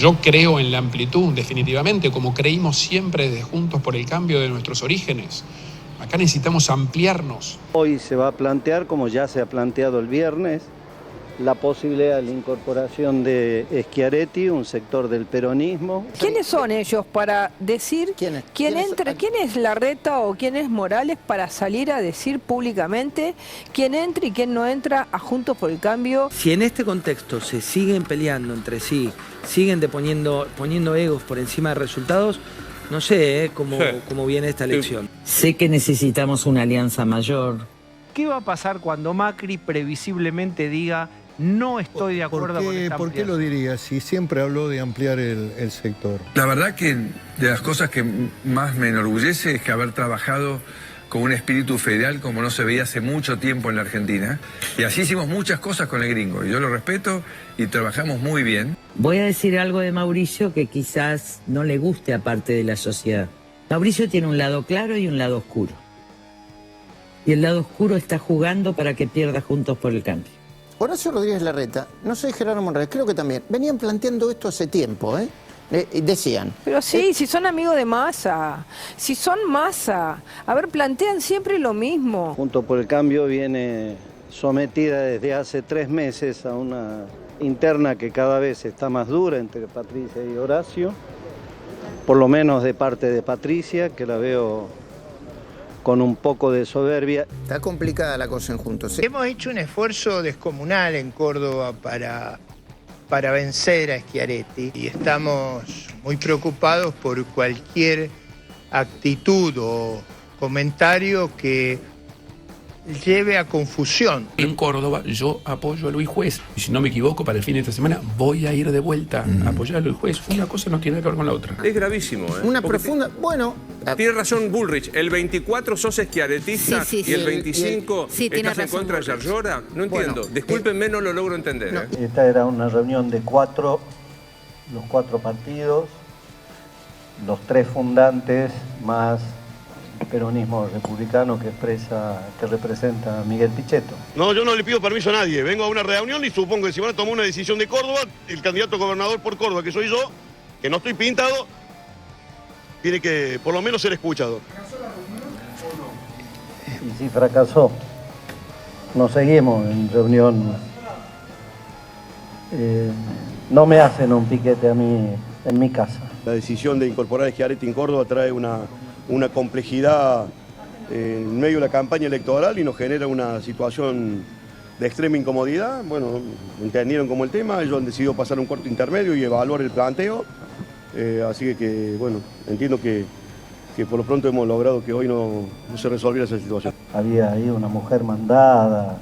Yo creo en la amplitud, definitivamente, como creímos siempre desde Juntos por el Cambio de nuestros orígenes. Acá necesitamos ampliarnos. Hoy se va a plantear, como ya se ha planteado el viernes, la posibilidad de la incorporación de Schiaretti, un sector del peronismo. ¿Quiénes son ellos para decir quién es Larreta o quién es Morales para salir a decir públicamente quién entra y quién no entra a Juntos por el Cambio? Si en este contexto se siguen peleando entre sí, siguen poniendo egos por encima de resultados, no sé cómo viene esta elección. Sé que necesitamos una alianza mayor. ¿Qué va a pasar cuando Macri previsiblemente diga no estoy de acuerdo con esta ampliación? ¿Por qué lo diría si siempre habló de ampliar el sector? La verdad que de las cosas que más me enorgullece es que haber trabajado con un espíritu federal como no se veía hace mucho tiempo en la Argentina. Y así hicimos muchas cosas con el gringo. Y yo lo respeto y trabajamos muy bien. Voy a decir algo de Mauricio que quizás no le guste a parte de la sociedad. Mauricio tiene un lado claro y un lado oscuro. Y el lado oscuro está jugando para que pierda Juntos por el Cambio. Horacio Rodríguez Larreta, no sé Gerardo Monreal, creo que también, venían planteando esto hace tiempo, decían. Pero sí, si son amigos de Massa, si son Massa, a ver, plantean siempre lo mismo. Juntos por el Cambio viene sometida desde hace 3 meses a una interna que cada vez está más dura entre Patricia y Horacio, por lo menos de parte de Patricia, que la veo con un poco de soberbia. Está complicada la cosa en Juntos. Hemos hecho un esfuerzo descomunal en Córdoba para vencer a Schiaretti y estamos muy preocupados por cualquier actitud o comentario que lleve a confusión. En Córdoba yo apoyo a Luis Juez. Y si no me equivoco, para el fin de esta semana voy a ir de vuelta a apoyar a Luis Juez. Una cosa no tiene que ver con la otra. Es gravísimo, ¿eh? Una profunda... Bueno... Tiene razón Bullrich. El 24 sos schiarettista y el 25 estás en contra de Yarlora. No entiendo. Bueno, discúlpenme, no lo logro entender. No. Esta era una reunión de los 4 partidos, los 3 fundantes, más el peronismo republicano que representa a Miguel Pichetto. No, yo no le pido permiso a nadie. Vengo a una reunión y supongo que si van a tomar una decisión de Córdoba, el candidato a gobernador por Córdoba, que soy yo, que no estoy pintado, tiene que por lo menos ser escuchado. Y si fracasó, nos seguimos en reunión. No me hacen un piquete a mí en mi casa. La decisión de incorporar a Schiaretti en Córdoba trae una complejidad en medio de la campaña electoral y nos genera una situación de extrema incomodidad. Bueno, entendieron como el tema, ellos han decidido pasar un cuarto intermedio y evaluar el planteo. Así que, bueno, entiendo que por lo pronto hemos logrado que hoy no se resolviera esa situación. Había ahí una mujer mandada,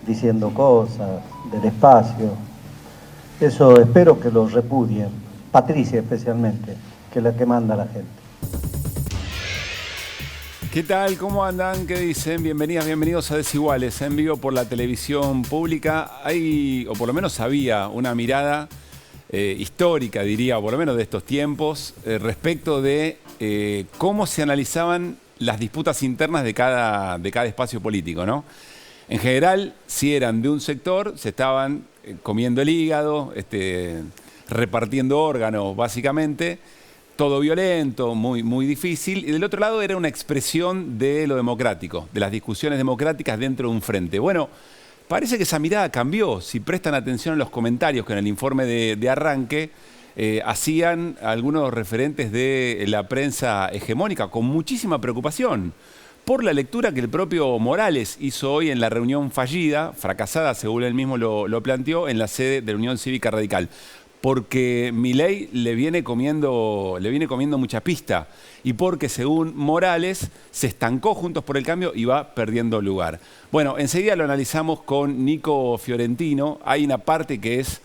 diciendo cosas del espacio. Eso espero que lo repudien, Patricia especialmente, que es la que manda a la gente. ¿Qué tal? ¿Cómo andan? ¿Qué dicen? Bienvenidas, bienvenidos a Desiguales, en vivo por la televisión pública. Hay, o por lo menos había, una mirada histórica, diría, o por lo menos de estos tiempos, respecto de cómo se analizaban las disputas internas de cada espacio político, ¿no? En general, si eran de un sector, se estaban comiendo el hígado, repartiendo órganos, básicamente, todo violento, muy difícil. Y del otro lado era una expresión de lo democrático, de las discusiones democráticas dentro de un frente. Bueno, parece que esa mirada cambió. Si prestan atención a los comentarios que en el informe de arranque hacían algunos referentes de la prensa hegemónica con muchísima preocupación por la lectura que el propio Morales hizo hoy en la reunión fallida, fracasada según él mismo lo planteó, en la sede de la Unión Cívica Radical. Porque Milei le viene comiendo mucha pista y porque según Morales se estancó Juntos por el Cambio y va perdiendo lugar. Bueno, enseguida lo analizamos con Nico Fiorentino. Hay una parte que es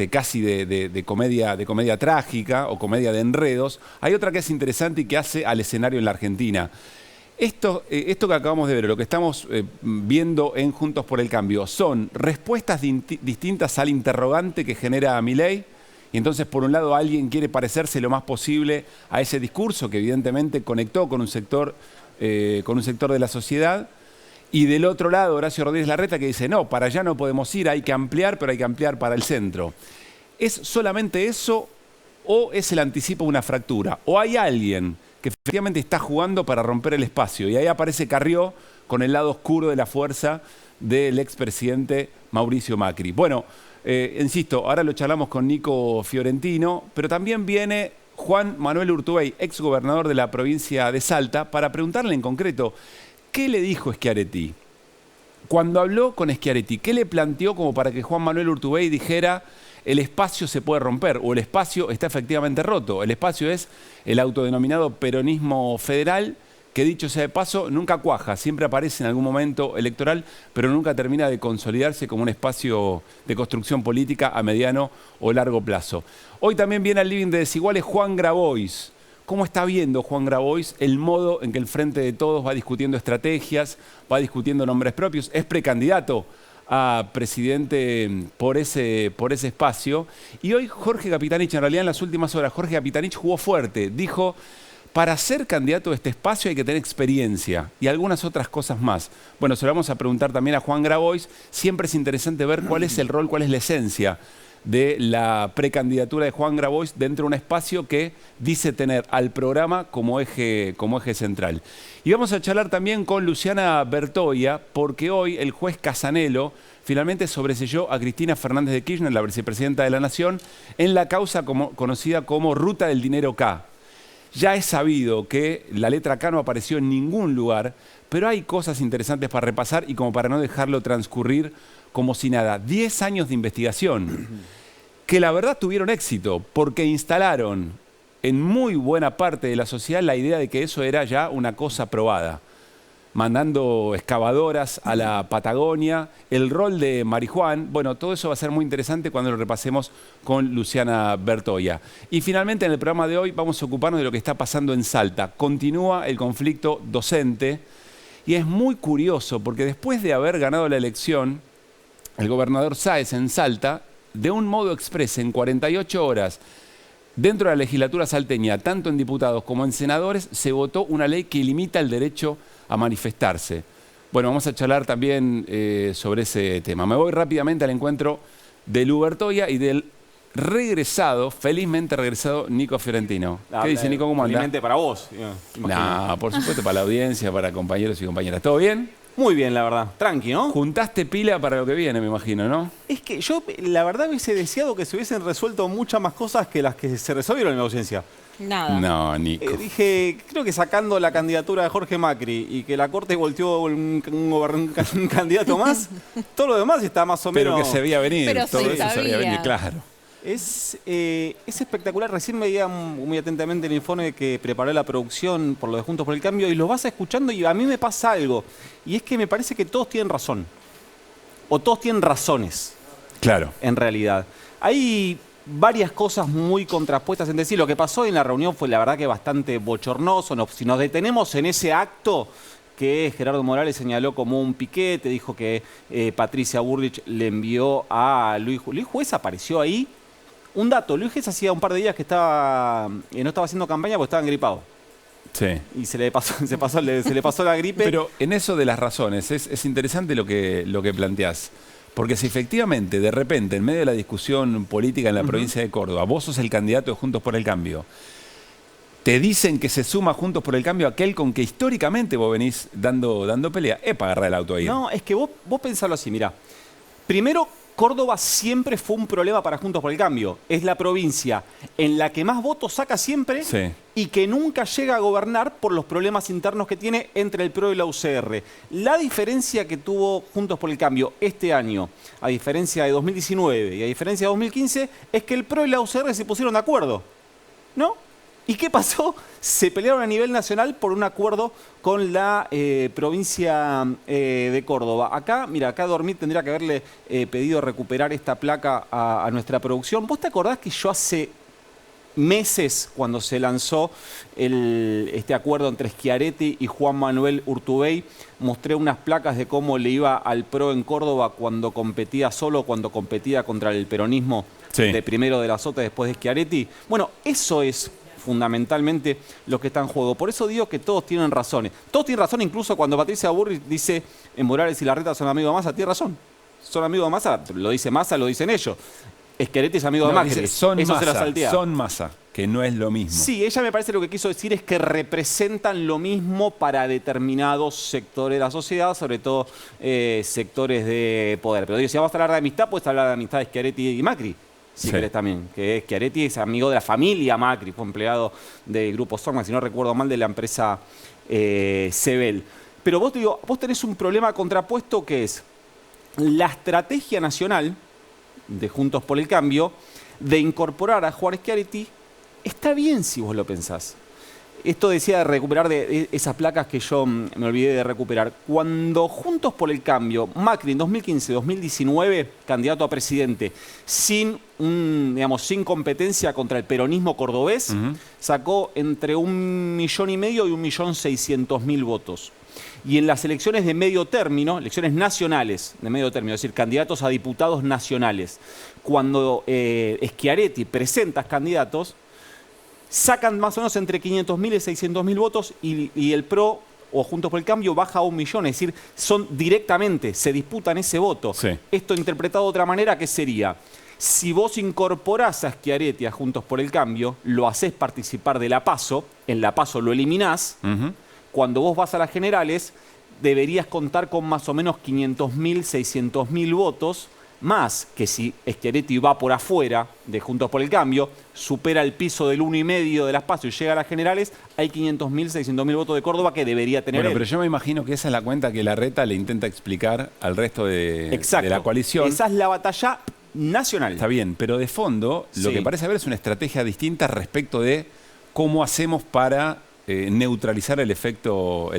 casi de comedia trágica o comedia de enredos. Hay otra que es interesante y que hace al escenario en la Argentina. Esto que acabamos de ver, lo que estamos viendo en Juntos por el Cambio, son respuestas distintas al interrogante que genera Milei. Y entonces, por un lado, alguien quiere parecerse lo más posible a ese discurso que evidentemente conectó con un sector de la sociedad. Y del otro lado, Horacio Rodríguez Larreta, que dice, no, para allá no podemos ir, hay que ampliar, pero hay que ampliar para el centro. ¿Es solamente eso o es el anticipo de una fractura, o hay alguien que efectivamente está jugando para romper el espacio. Y ahí aparece Carrió con el lado oscuro de la fuerza del expresidente Mauricio Macri. Bueno, insisto, ahora lo charlamos con Nico Fiorentino, pero también viene Juan Manuel Urtubey, exgobernador de la provincia de Salta, para preguntarle en concreto, ¿qué le dijo Schiaretti? Cuando habló con Schiaretti, ¿qué le planteó como para que Juan Manuel Urtubey dijera el espacio se puede romper o el espacio está efectivamente roto? El espacio es el autodenominado peronismo federal, que dicho sea de paso, nunca cuaja, siempre aparece en algún momento electoral, pero nunca termina de consolidarse como un espacio de construcción política a mediano o largo plazo. Hoy también viene al living de Desiguales Juan Grabois. ¿Cómo está viendo Juan Grabois el modo en que el Frente de Todos va discutiendo estrategias, va discutiendo nombres propios? Es precandidato a presidente por ese espacio. Y hoy Jorge Capitanich, en realidad en las últimas horas, Jorge Capitanich jugó fuerte. Dijo, para ser candidato a este espacio hay que tener experiencia y algunas otras cosas más. Bueno, se lo vamos a preguntar también a Juan Grabois. Siempre es interesante ver cuál es el rol, cuál es la esencia de la precandidatura de Juan Grabois dentro de un espacio que dice tener al programa como eje central. Y vamos a charlar también con Luciana Bertoia, porque hoy el juez Casanelo finalmente sobreselló a Cristina Fernández de Kirchner, la vicepresidenta de la Nación, en la causa conocida como Ruta del Dinero K. Ya es sabido que la letra K no apareció en ningún lugar, pero hay cosas interesantes para repasar y como para no dejarlo transcurrir como si nada. 10 años de investigación que la verdad tuvieron éxito porque instalaron en muy buena parte de la sociedad la idea de que eso era ya una cosa probada. Mandando excavadoras a la Patagonia, el rol de Marijuán, bueno, todo eso va a ser muy interesante cuando lo repasemos con Luciana Bertoia. Y finalmente en el programa de hoy vamos a ocuparnos de lo que está pasando en Salta. Continúa el conflicto docente y es muy curioso porque después de haber ganado la elección, el gobernador Sáez en Salta, de un modo expreso, en 48 horas, dentro de la legislatura salteña, tanto en diputados como en senadores, se votó una ley que limita el derecho a manifestarse. Bueno, vamos a charlar también sobre ese tema. Me voy rápidamente al encuentro de Lu Bertoia y del felizmente regresado, Nico Fiorentino. ¿Qué dice Nico? ¿Cómo anda? Felizmente para vos. No, por supuesto, para la audiencia, para compañeros y compañeras. ¿Todo bien? Muy bien, la verdad. Tranqui, ¿no? Juntaste pila para lo que viene, me imagino, ¿no? Es que yo, la verdad, hubiese deseado que se hubiesen resuelto muchas más cosas que las que se resolvieron en mi ausencia. Nada. No, Nico. Dije, creo que sacando la candidatura de Jorge Macri y que la Corte volteó un candidato más, todo lo demás está más o menos... Pero que se veía venir, Pero todo eso se veía venir, claro. Es espectacular. Recién veía muy atentamente el informe que preparó la producción por lo de Juntos por el Cambio y lo vas escuchando y a mí me pasa algo. Y es que me parece que todos tienen razón. O todos tienen razones. Claro. En realidad. Hay varias cosas muy contrapuestas en decir. Lo que pasó en la reunión fue la verdad que bastante bochornoso. Si nos detenemos en ese acto que Gerardo Morales señaló como un piquete, dijo que Patricia Bullrich le envió a Luis Juez, apareció ahí. Un dato, Luis Juez hacía un par de días que no estaba haciendo campaña porque estaba gripado. Sí. Y se le pasó la gripe. Pero en eso de las razones, es interesante lo que planteás. Porque si efectivamente, de repente, en medio de la discusión política en la provincia de Córdoba, vos sos el candidato de Juntos por el Cambio, te dicen que se suma Juntos por el Cambio aquel con que históricamente vos venís dando pelea, es para agarrar el auto ahí. No, es que vos pensalo así, mirá. Primero, Córdoba siempre fue un problema para Juntos por el Cambio. Es la provincia en la que más votos saca siempre y que nunca llega a gobernar por los problemas internos que tiene entre el PRO y la UCR. La diferencia que tuvo Juntos por el Cambio este año, a diferencia de 2019 y a diferencia de 2015, es que el PRO y la UCR se pusieron de acuerdo, ¿no? ¿Y qué pasó? Se pelearon a nivel nacional por un acuerdo con la provincia de Córdoba. Acá, mira, acá Dormir tendría que haberle pedido recuperar esta placa a nuestra producción. ¿Vos te acordás que yo hace meses, cuando se lanzó este acuerdo entre Schiaretti y Juan Manuel Urtubey, mostré unas placas de cómo le iba al PRO en Córdoba cuando competía solo, cuando competía contra el peronismo de primero de la Sota después de Schiaretti? Bueno, eso es fundamentalmente lo que está en juego. Por eso digo que todos tienen razones. Todos tienen razón, incluso cuando Patricia Bullrich dice Morales y Larreta son amigos de Massa, tiene razón. Son amigos de Massa, lo dice Massa, lo dicen ellos. Schiaretti es amigo de Macri. Dice, son Eso Massa, se la saltea. son Massa, que no es lo mismo. Sí, ella me parece lo que quiso decir es que representan lo mismo para determinados sectores de la sociedad, sobre todo sectores de poder. Pero digo, si vamos a hablar de amistad, puedes hablar de amistad de Schiaretti y Macri, si querés también. Que Schiaretti es amigo de la familia Macri, fue empleado del Grupo Sorma, si no recuerdo mal, de la empresa Sebel. Pero vos tenés un problema contrapuesto que es la estrategia nacional de Juntos por el Cambio de incorporar a Juan Schiaretti. Está bien si vos lo pensás. Esto decía de recuperar de esas placas que yo me olvidé de recuperar. Cuando Juntos por el Cambio, Macri en 2015-2019, candidato a presidente, sin competencia contra el peronismo cordobés, sacó entre 1,5 millones y 1.600.000 votos. Y en las elecciones de medio término, elecciones nacionales de medio término, es decir, candidatos a diputados nacionales, cuando Schiaretti presenta candidatos, sacan más o menos entre 500.000 y 600.000 votos y el PRO o Juntos por el Cambio baja a 1 millón, es decir, se disputan ese voto. Sí. Esto interpretado de otra manera, ¿qué sería? Si vos incorporás a Schiaretti a Juntos por el Cambio, lo hacés participar de la PASO, en la PASO lo eliminás, cuando vos vas a las generales, deberías contar con más o menos 500.000, 600.000 votos, más que si Schiaretti va por afuera de Juntos por el Cambio, supera el piso del 1,5 de las PASO y llega a las generales, hay 500.000, 600.000 votos de Córdoba que debería tener él. Pero yo me imagino que esa es la cuenta que Larreta le intenta explicar al resto de la coalición. Esa es la batalla nacional. Está bien, pero de fondo lo que parece haber es una estrategia distinta respecto de cómo hacemos para neutralizar el efecto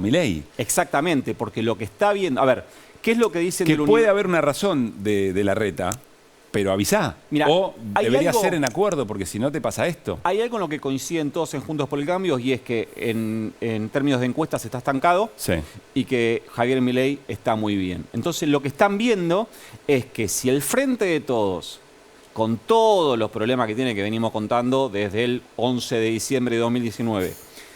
Milei. Exactamente, porque lo que está viendo... A ver, ¿qué es lo que dicen? Que puede haber una razón de Larreta, pero avisá. Mirá, o debería ser en acuerdo, porque si no te pasa esto. Hay algo en lo que coinciden todos en Juntos por el Cambio, y es que en términos de encuestas está estancado y que Javier Milei está muy bien. Entonces lo que están viendo es que si el Frente de Todos, con todos los problemas que tiene, que venimos contando desde el 11 de diciembre de 2019,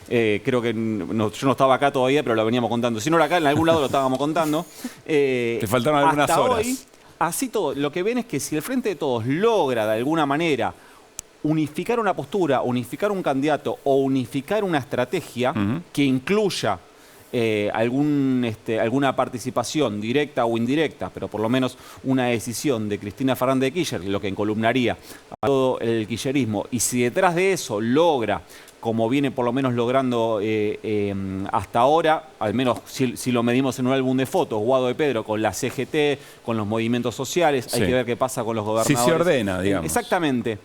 creo que yo no estaba acá todavía, pero lo veníamos contando. Si no era acá, en algún lado lo estábamos contando. Te faltaron algunas horas. Hoy, así todo, lo que ven es que si el Frente de Todos logra de alguna manera unificar una postura, unificar un candidato o unificar una estrategia que incluya alguna participación directa o indirecta, pero por lo menos una decisión de Cristina Fernández de Kirchner, lo que encolumnaría a todo el kirchnerismo, y si detrás de eso logra, como viene por lo menos logrando hasta ahora, al menos si lo medimos en un álbum de fotos, Guado de Pedro, con la CGT, con los movimientos sociales, hay que ver qué pasa con los gobernadores. Si se ordena, digamos. Exactamente.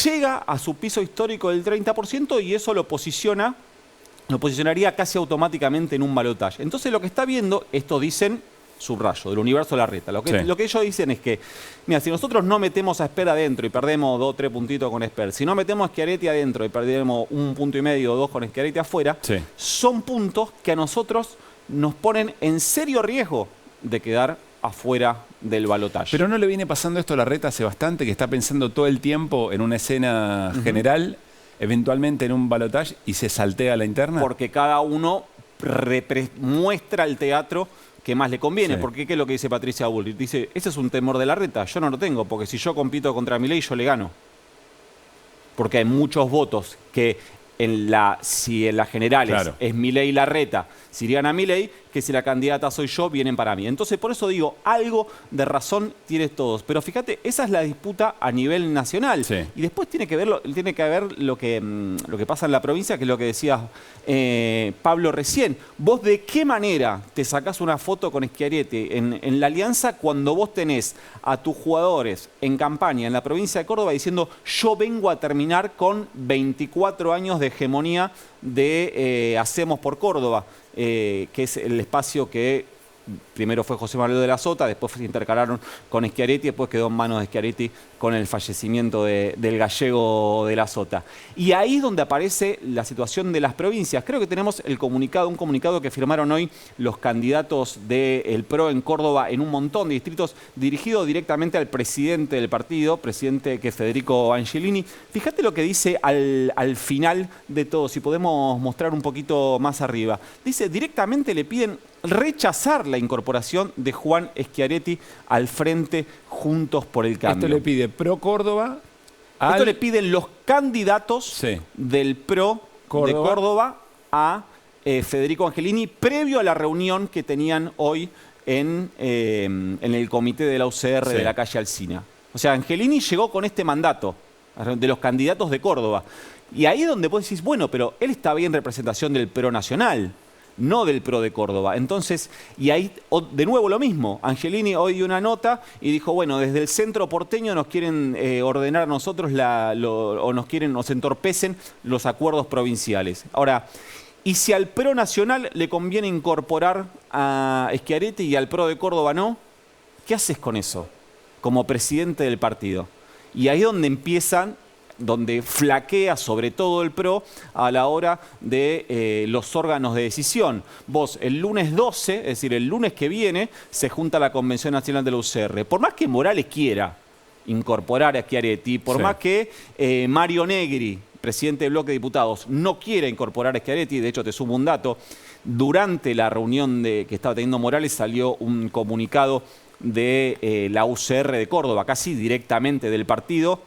Llega a su piso histórico del 30% y eso lo posicionaría casi automáticamente en un balotaje. Entonces lo que está viendo, esto dicen, subrayo, del universo de Larreta, lo que ellos dicen es que, mira, si nosotros no metemos a Esper adentro y perdemos 2 o 3 puntitos con Esper, si no metemos a Schiaretti adentro y perdemos 1,5 puntos o 2 con Schiaretti afuera, son puntos que a nosotros nos ponen en serio riesgo de quedar afuera del balotaje. Pero ¿no le viene pasando esto a Larreta hace bastante, que está pensando todo el tiempo en una escena general, eventualmente en un balotaje, y se saltea la interna? Porque cada uno muestra el teatro que más le conviene. Porque ¿qué es lo que dice Patricia Bullrich? Dice, ese es un temor de Larreta, yo no lo tengo, porque si yo compito contra Milei, yo le gano. Porque hay muchos votos que si en las generales es Milei y Larreta, si irían a Milei, que si la candidata soy yo, vienen para mí. Entonces, por eso digo, algo de razón tienes todos. Pero fíjate, esa es la disputa a nivel nacional. Y después tiene que haber lo que pasa en la provincia, que es lo que decía Pablo recién. Vos, ¿de qué manera te sacás una foto con Schiaretti en la alianza cuando vos tenés a tus jugadores en campaña en la provincia de Córdoba diciendo, yo vengo a terminar con 24 años de hegemonía de Hacemos por Córdoba, que es el espacio que primero fue José Manuel de la Sota, después se intercalaron con Schiaretti, después quedó en manos de Schiaretti con el fallecimiento del gallego de la Sota. Y ahí es donde aparece la situación de las provincias. Creo que tenemos un comunicado que firmaron hoy los candidatos del PRO en Córdoba en un montón de distritos, dirigido directamente al presidente del partido, presidente que es Federico Angelini. Fíjate lo que dice al final de todo, si podemos mostrar un poquito más arriba. Dice, directamente le piden rechazar la incorporación de Juan Schiaretti al frente Juntos por el Cambio. Esto le pide Pro Córdoba. Esto le piden los candidatos del PRO de Córdoba a Federico Angelini previo a la reunión que tenían hoy en el comité de la UCR de la calle Alsina. O sea, Angelini llegó con este mandato de los candidatos de Córdoba. Y ahí es donde vos decís, bueno, pero él está bien en representación del PRO nacional, no del PRO de Córdoba. Entonces, y ahí de nuevo lo mismo. Angelini hoy dio una nota y dijo, bueno, desde el centro porteño nos quieren ordenar a nosotros o nos entorpecen los acuerdos provinciales. Ahora, ¿y si al PRO nacional le conviene incorporar a Schiaretti y al PRO de Córdoba no? ¿Qué haces con eso como presidente del partido? Y ahí es donde donde flaquea sobre todo el PRO a la hora de los órganos de decisión. Vos, el lunes 12, es decir, el lunes que viene, se junta la Convención Nacional de la UCR. Por más que Morales quiera incorporar a Schiaretti, por más que Mario Negri, presidente del bloque de diputados, no quiera incorporar a Schiaretti, de hecho te sumo un dato, durante la reunión que estaba teniendo Morales salió un comunicado de la UCR de Córdoba, casi directamente del partido,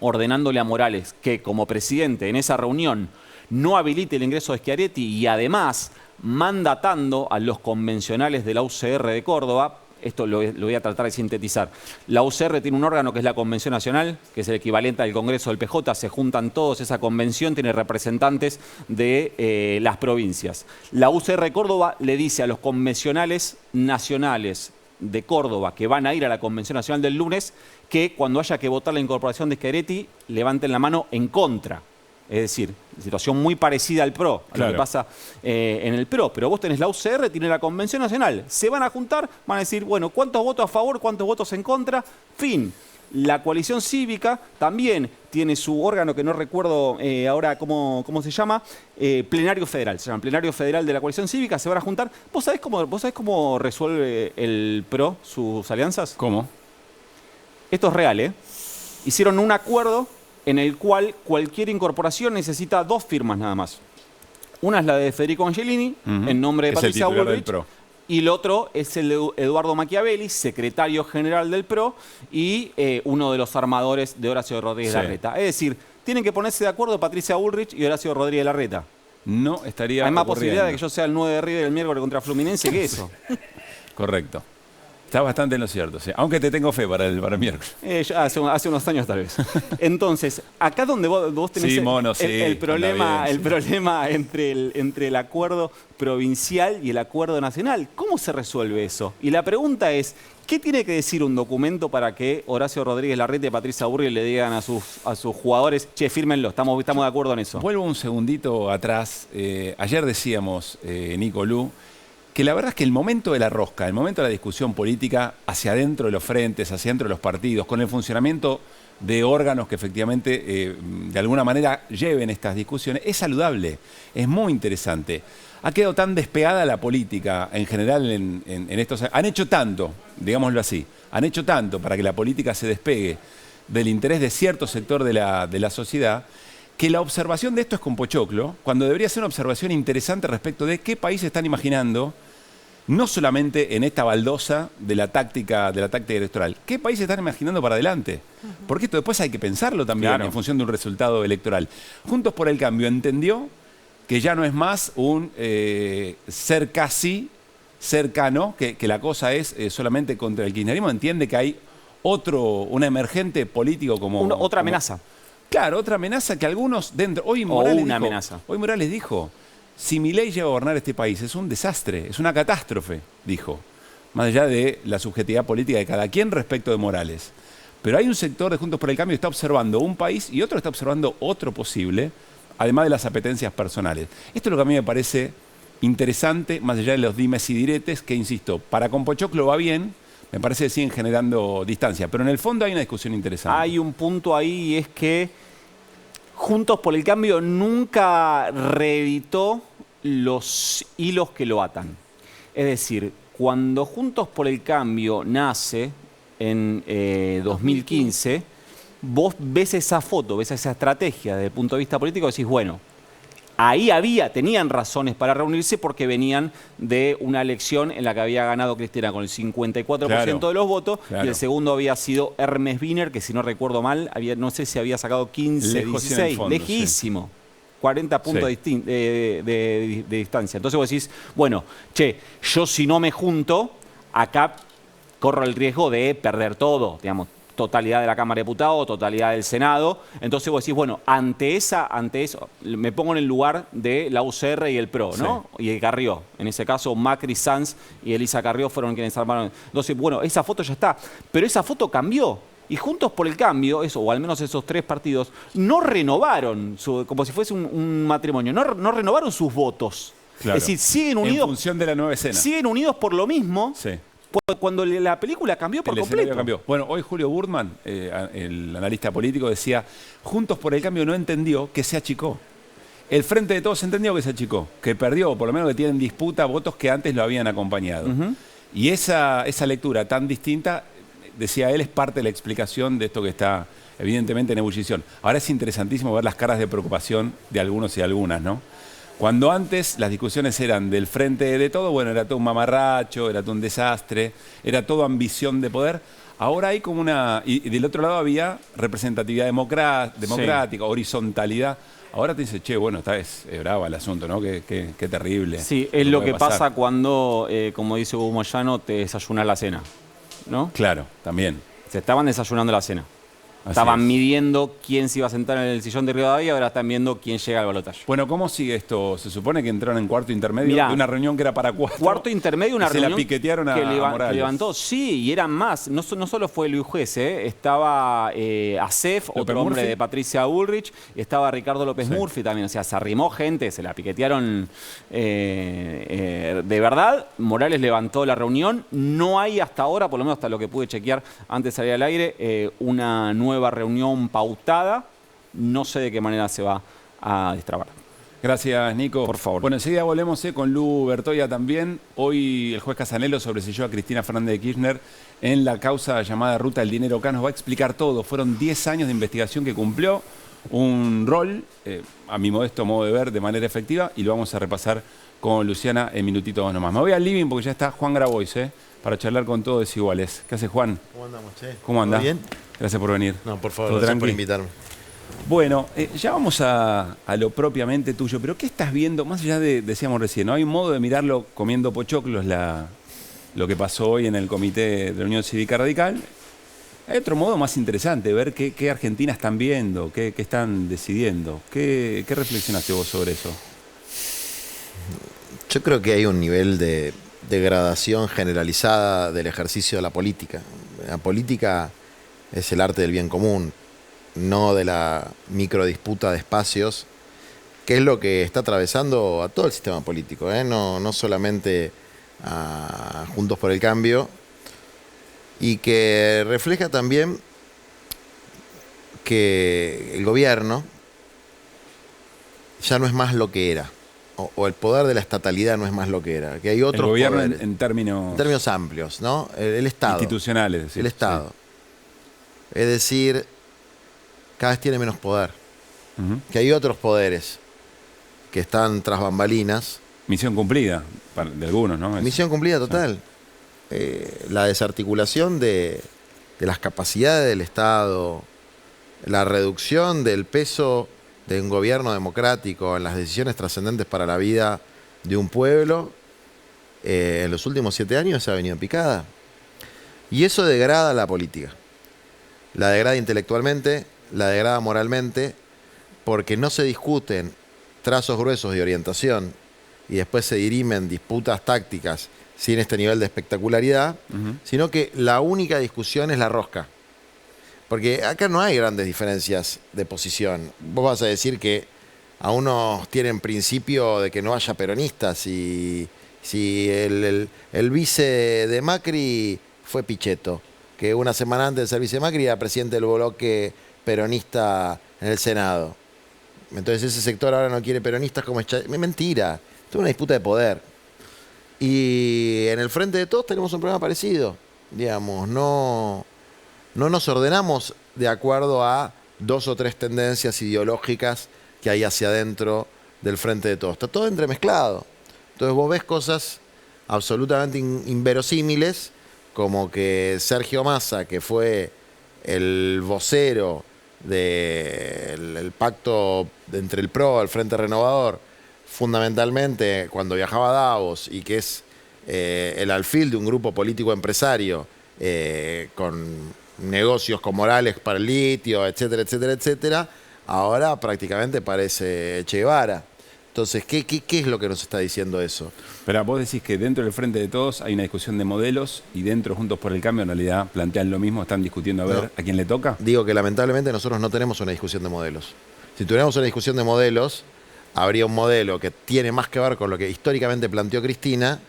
ordenándole a Morales que como presidente en esa reunión no habilite el ingreso de Schiaretti y además mandatando a los convencionales de la UCR de Córdoba. Esto lo voy a tratar de sintetizar. La UCR tiene un órgano que es la Convención Nacional, que es el equivalente al Congreso del PJ, se juntan todos, esa convención tiene representantes de las provincias. La UCR de Córdoba le dice a los convencionales nacionales de Córdoba que van a ir a la Convención Nacional del lunes que cuando haya que votar la incorporación de Schiaretti levanten la mano en contra. Es decir, situación muy parecida al PRO, a lo que pasa en el PRO. Pero vos tenés la UCR, tiene la Convención Nacional. Se van a juntar, van a decir, bueno, ¿cuántos votos a favor, cuántos votos en contra? Fin. La coalición cívica también tiene su órgano, que no recuerdo ahora cómo se llama, plenario federal. Se llama plenario federal de la coalición cívica, se van a juntar. ¿Vos sabés cómo resuelve el PRO sus alianzas? ¿Cómo? Esto es real, ¿eh? Hicieron un acuerdo en el cual cualquier incorporación necesita 2 firmas nada más. Una es la de Federico Angelini, en nombre de Patricia Bullrich, y el otro es el de Eduardo Machiavelli, secretario general del PRO, y uno de los armadores de Horacio Rodríguez Larreta. Es decir, tienen que ponerse de acuerdo Patricia Bullrich y Horacio Rodríguez Larreta. No estaría Hay más posibilidad de que yo sea el 9 de River el miércoles contra Fluminense que eso. Correcto. Estás bastante en lo cierto, sí. Aunque te tengo fe para el miércoles. Hace unos años tal vez. Entonces, acá donde vos tenés el problema entre el acuerdo provincial y el acuerdo nacional. ¿Cómo se resuelve eso? Y la pregunta es, ¿qué tiene que decir un documento para que Horacio Rodríguez Larreta y Patricia Bullrich le digan a sus jugadores, che, fírmenlo, estamos de acuerdo en eso? Vuelvo un segundito atrás. Ayer decíamos, Nico Lu, que la verdad es que el momento de la rosca, el momento de la discusión política hacia adentro de los frentes, hacia adentro de los partidos, con el funcionamiento de órganos que efectivamente de alguna manera lleven estas discusiones, es saludable, es muy interesante. Ha quedado tan despegada la política en general en estos años. Han hecho tanto, digámoslo así, han hecho tanto para que la política se despegue del interés de cierto sector de la sociedad, que la observación de esto es con pochoclo, cuando debería ser una observación interesante respecto de qué país están imaginando, no solamente en esta baldosa de la táctica electoral, qué país están imaginando para adelante. Porque esto después hay que pensarlo también en función de un resultado electoral. Juntos por el Cambio entendió que ya no es más un ser casi cercano, que la cosa es solamente contra el kirchnerismo, entiende que hay un emergente político como... Otra amenaza. Claro, otra amenaza que algunos dentro... Hoy Morales dijo, si Milei llega a gobernar este país es un desastre, es una catástrofe, dijo. Más allá de la subjetividad política de cada quien respecto de Morales. Pero hay un sector de Juntos por el Cambio que está observando un país y otro está observando otro posible, además de las apetencias personales. Esto es lo que a mí me parece interesante, más allá de los dimes y diretes, que insisto, para con pochoclo va bien, me parece que siguen generando distancia. Pero en el fondo hay una discusión interesante. Hay un punto ahí y es que Juntos por el Cambio nunca reeditó los hilos que lo atan. Es decir, cuando Juntos por el Cambio nace en 2015, vos ves esa foto, ves esa estrategia desde el punto de vista político y decís, bueno, ahí tenían razones para reunirse porque venían de una elección en la que había ganado Cristina con el 54% de los votos y el segundo había sido Hermes Wiener, que si no recuerdo mal, no sé si había sacado 15, 16, lejísimo. 40 puntos de distancia. Entonces vos decís, bueno, yo si no me junto, acá corro el riesgo de perder todo, digamos, totalidad de la Cámara de Diputados, totalidad del Senado. Entonces vos decís, bueno, ante eso, me pongo en el lugar de la UCR y el PRO, ¿no? Y el Carrió. En ese caso, Macri, Sanz y Elisa Carrió fueron quienes armaron. Entonces, bueno, esa foto ya está. Pero esa foto cambió. Y Juntos por el Cambio, o al menos esos 3 partidos, no renovaron, como si fuese un matrimonio, no renovaron sus votos. Claro. Es decir, siguen unidos. En función de la nueva escena. Siguen unidos por lo mismo. Sí. Cuando la película cambió por completo. Cambió. Bueno, hoy Julio Burman, el analista político, decía, Juntos por el Cambio no entendió que se achicó. El Frente de Todos entendió que se achicó, que perdió, por lo menos que tienen disputa votos que antes lo habían acompañado. Y esa lectura tan distinta, decía él, es parte de la explicación de esto que está evidentemente en ebullición. Ahora es interesantísimo ver las caras de preocupación de algunos y algunas, ¿no? Cuando antes las discusiones eran del Frente de Todo, bueno, era todo un mamarracho, era todo un desastre, era todo ambición de poder. Ahora hay como y del otro lado había representatividad democrática, horizontalidad. Ahora te dice, bueno, es brava el asunto, ¿no? Qué terrible. Sí, es lo que pasa cuando, como dice Hugo Moyano, te desayunas la cena, ¿no? Claro, también. Se estaban desayunando la cena. Estaban midiendo quién se iba a sentar en el sillón de Rivadavia, ahora están viendo quién llega al balotaje. Bueno, ¿cómo sigue esto? Se supone que entraron en cuarto intermedio de una reunión que era para 4. Cuarto intermedio, una reunión se la piquetearon a Morales. Que levantó, sí, y eran más. No solo fue Luis Juez, estaba Acef, otro hombre de Patricia Bullrich, y estaba Ricardo López Murphy también. O sea, se arrimó gente, se la piquetearon de verdad. Morales levantó la reunión. No hay hasta ahora, por lo menos hasta lo que pude chequear antes de salir al aire, una nueva reunión pautada. No sé de qué manera se va a destrabar. Gracias, Nico. Por favor. Bueno, enseguida volvemos con Lu Bertoya también. Hoy el juez Casanelo sobreseyó a Cristina Fernández de Kirchner en la causa llamada Ruta del Dinero. Acá nos va a explicar todo. Fueron 10 años de investigación que cumplió, un rol, a mi modesto modo de ver, de manera efectiva, y lo vamos a repasar con Luciana en minutitos nomás. Me voy al living porque ya está Juan Grabois, para charlar con todos desiguales. ¿Qué hace, Juan? ¿Cómo andamos, che? ¿Cómo andás? ¿Bien? Gracias por venir. No, por favor, gracias por invitarme. Bueno, ya vamos a lo propiamente tuyo, pero ¿qué estás viendo? Más allá decíamos recién, ¿no? Hay un modo de mirarlo comiendo pochoclos, lo que pasó hoy en el Comité de la Unión Cívica Radical. Hay otro modo más interesante, ver qué Argentina están viendo, qué están decidiendo. ¿Qué reflexionaste vos sobre eso? Yo creo que hay un nivel de degradación generalizada del ejercicio de la política. La política es el arte del bien común, no de la microdisputa de espacios, que es lo que está atravesando a todo el sistema político, no solamente a Juntos por el Cambio, y que refleja también que el gobierno ya no es más lo que era, o el poder de la estatalidad no es más lo que era, que hay otros poderes. El gobierno en términos amplios, ¿no? El Estado. Institucionales. Sí, el Estado. Sí. Es decir, cada vez tiene menos poder. Que hay otros poderes que están tras bambalinas. Misión cumplida, de algunos, ¿no? Misión cumplida total. Sí. La desarticulación de las capacidades del Estado, la reducción del peso de un gobierno democrático en las decisiones trascendentes para la vida de un pueblo, en los últimos 7 años se ha venido picada. Y eso degrada la política. La degrada intelectualmente, la degrada moralmente, porque no se discuten trazos gruesos de orientación y después se dirimen disputas tácticas sin este nivel de espectacularidad, sino que la única discusión es la rosca. Porque acá no hay grandes diferencias de posición. Vos vas a decir que a unos tienen principio de que no haya peronistas y si el vice de Macri fue Pichetto, que una semana antes de ser vice de Macri era presidente del bloque peronista en el Senado. Entonces ese sector ahora no quiere peronistas como... Mentira, esto es una disputa de poder. Y en el Frente de Todos tenemos un problema parecido. Digamos, no nos ordenamos de acuerdo a 2 o 3 tendencias ideológicas que hay hacia adentro del Frente de Todos. Está todo entremezclado. Entonces vos ves cosas absolutamente inverosímiles, como que Sergio Massa, que fue el vocero del pacto entre el PRO, el Frente Renovador, fundamentalmente cuando viajaba a Davos, y que es el alfil de un grupo político empresario con negocios con Morales para el litio, etcétera, etcétera, etcétera, ahora prácticamente parece Che Guevara. Entonces, ¿qué es lo que nos está diciendo eso? Pero vos decís que dentro del Frente de Todos hay una discusión de modelos y dentro Juntos por el Cambio en realidad plantean lo mismo, están discutiendo a ver a quién le toca. Digo que lamentablemente nosotros no tenemos una discusión de modelos. Si tuviéramos una discusión de modelos, habría un modelo que tiene más que ver con lo que históricamente planteó Cristina,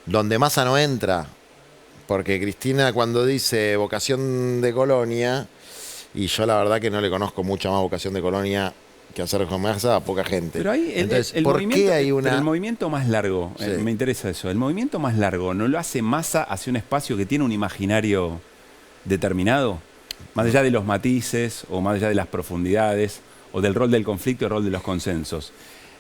donde Massa no entra, porque Cristina cuando dice vocación de colonia, y yo la verdad que no le conozco mucha más vocación de colonia que hacer con Massa a poca gente. Pero ahí entonces, el ¿por movimiento, qué hay una...? Pero el movimiento más largo, Sí. me interesa eso, el movimiento más largo, ¿no lo hace Massa hacia un espacio que tiene un imaginario determinado? Más allá de los matices, o más allá de las profundidades, o del rol del conflicto y el rol de los consensos.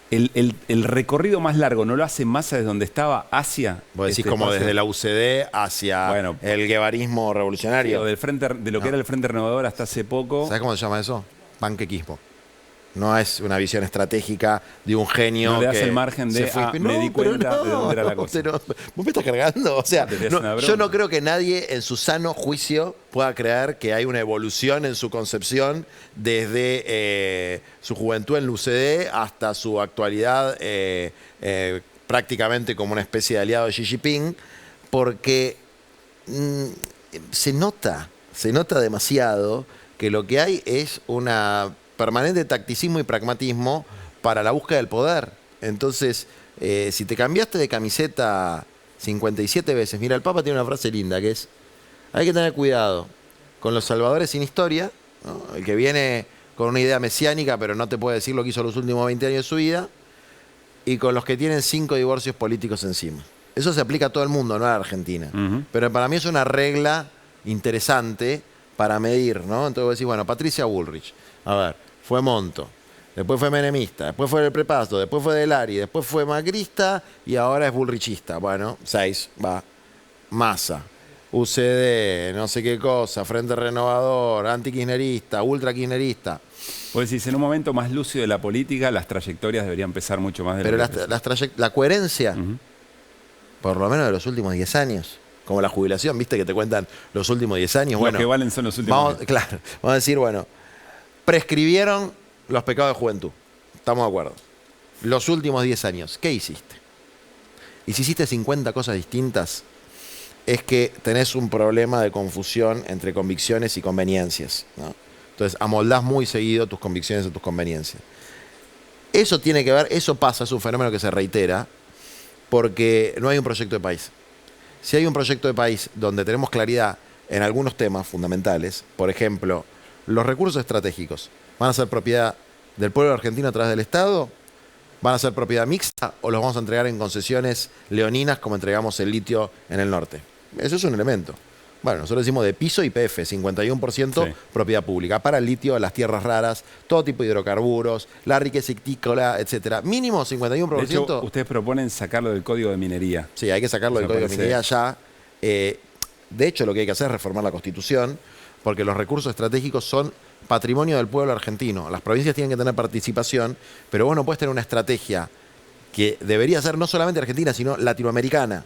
El recorrido más largo, ¿no lo hace Massa desde donde estaba hacia? Vos decís como desde la UCD hacia el guevarismo revolucionario. Sí, o del frente, de lo que era el Frente Renovador hasta hace poco. ¿Sabés cómo se llama eso? Panquequismo. No es una visión estratégica de un genio. No le das que el margen de, me di cuenta de dónde era la cosa. Pero, ¿vos me estás cargando? O sea, yo no creo que nadie en su sano juicio pueda creer que hay una evolución en su concepción desde su juventud en la UCD hasta su actualidad prácticamente como una especie de aliado de Xi Jinping, porque se nota demasiado que lo que hay es una permanente tacticismo y pragmatismo para la búsqueda del poder. Entonces, si te cambiaste de camiseta 57 veces, mira, el Papa tiene una frase linda que es: hay que tener cuidado con los salvadores sin historia, ¿no? El que viene con una idea mesiánica pero no te puede decir lo que hizo los últimos 20 años de su vida, y con los que tienen 5 divorcios políticos encima. Eso se aplica a todo el mundo, no a la Argentina. Pero para mí es una regla interesante para medir, ¿no? Entonces vos decís, bueno, Patricia Bullrich, a ver, fue Monto, después fue menemista, después fue del Prepasto, después fue del Ari, después fue macrista y ahora es bullrichista. Bueno, 6, va. Massa, UCD, no sé qué cosa, Frente Renovador, anti-kirchnerista, ultra-kirchnerista. Vos decís, en un momento más lúcido de la política, las trayectorias deberían pesar mucho más de Pero lo que la coherencia, por lo menos de los últimos 10 años, como la jubilación, viste que te cuentan los últimos 10 años. Lo que valen son los últimos 10. Claro, vamos a decir, bueno, prescribieron los pecados de juventud. Estamos de acuerdo. Los últimos 10 años, ¿qué hiciste? Y si hiciste 50 cosas distintas, es que tenés un problema de confusión entre convicciones y conveniencias, ¿no? Entonces, amoldás muy seguido tus convicciones a tus conveniencias. Eso tiene que ver, eso pasa, es un fenómeno que se reitera, porque no hay un proyecto de país. Si hay un proyecto de país donde tenemos claridad en algunos temas fundamentales, por ejemplo, los recursos estratégicos van a ser propiedad del pueblo argentino a través del Estado, van a ser propiedad mixta o los vamos a entregar en concesiones leoninas como entregamos el litio en el norte. Eso es un elemento. Bueno, nosotros decimos de piso y PF, 51% propiedad pública, para el litio, las tierras raras, todo tipo de hidrocarburos, la riqueza ictícola, etcétera. Mínimo 51%. De hecho, ustedes proponen sacarlo del Código de Minería. Sí, hay que sacarlo del Código de Minería ya. De hecho, lo que hay que hacer es reformar la Constitución, porque los recursos estratégicos son patrimonio del pueblo argentino. Las provincias tienen que tener participación, pero vos no puedes tener una estrategia que debería ser no solamente argentina, sino latinoamericana.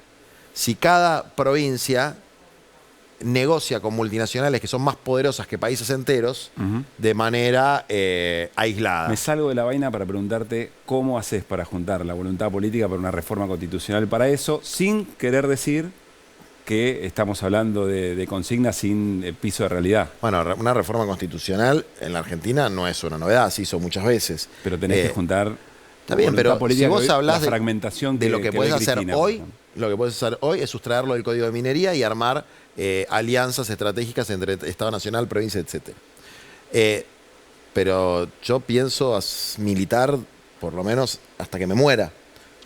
Si cada provincia negocia con multinacionales que son más poderosas que países enteros de manera aislada. Me salgo de la vaina para preguntarte cómo haces para juntar la voluntad política para una reforma constitucional para eso, sin querer decir que estamos hablando de consignas sin piso de realidad. Bueno, una reforma constitucional en la Argentina no es una novedad, se hizo muchas veces. Pero tenés que juntar... Está bien, pero si vos hablás de fragmentación de lo que podés hacer Cristina, hoy, lo que podés hacer hoy es sustraerlo del Código de Minería y armar alianzas estratégicas entre Estado Nacional, provincia, etc. Pero yo pienso militar por lo menos hasta que me muera.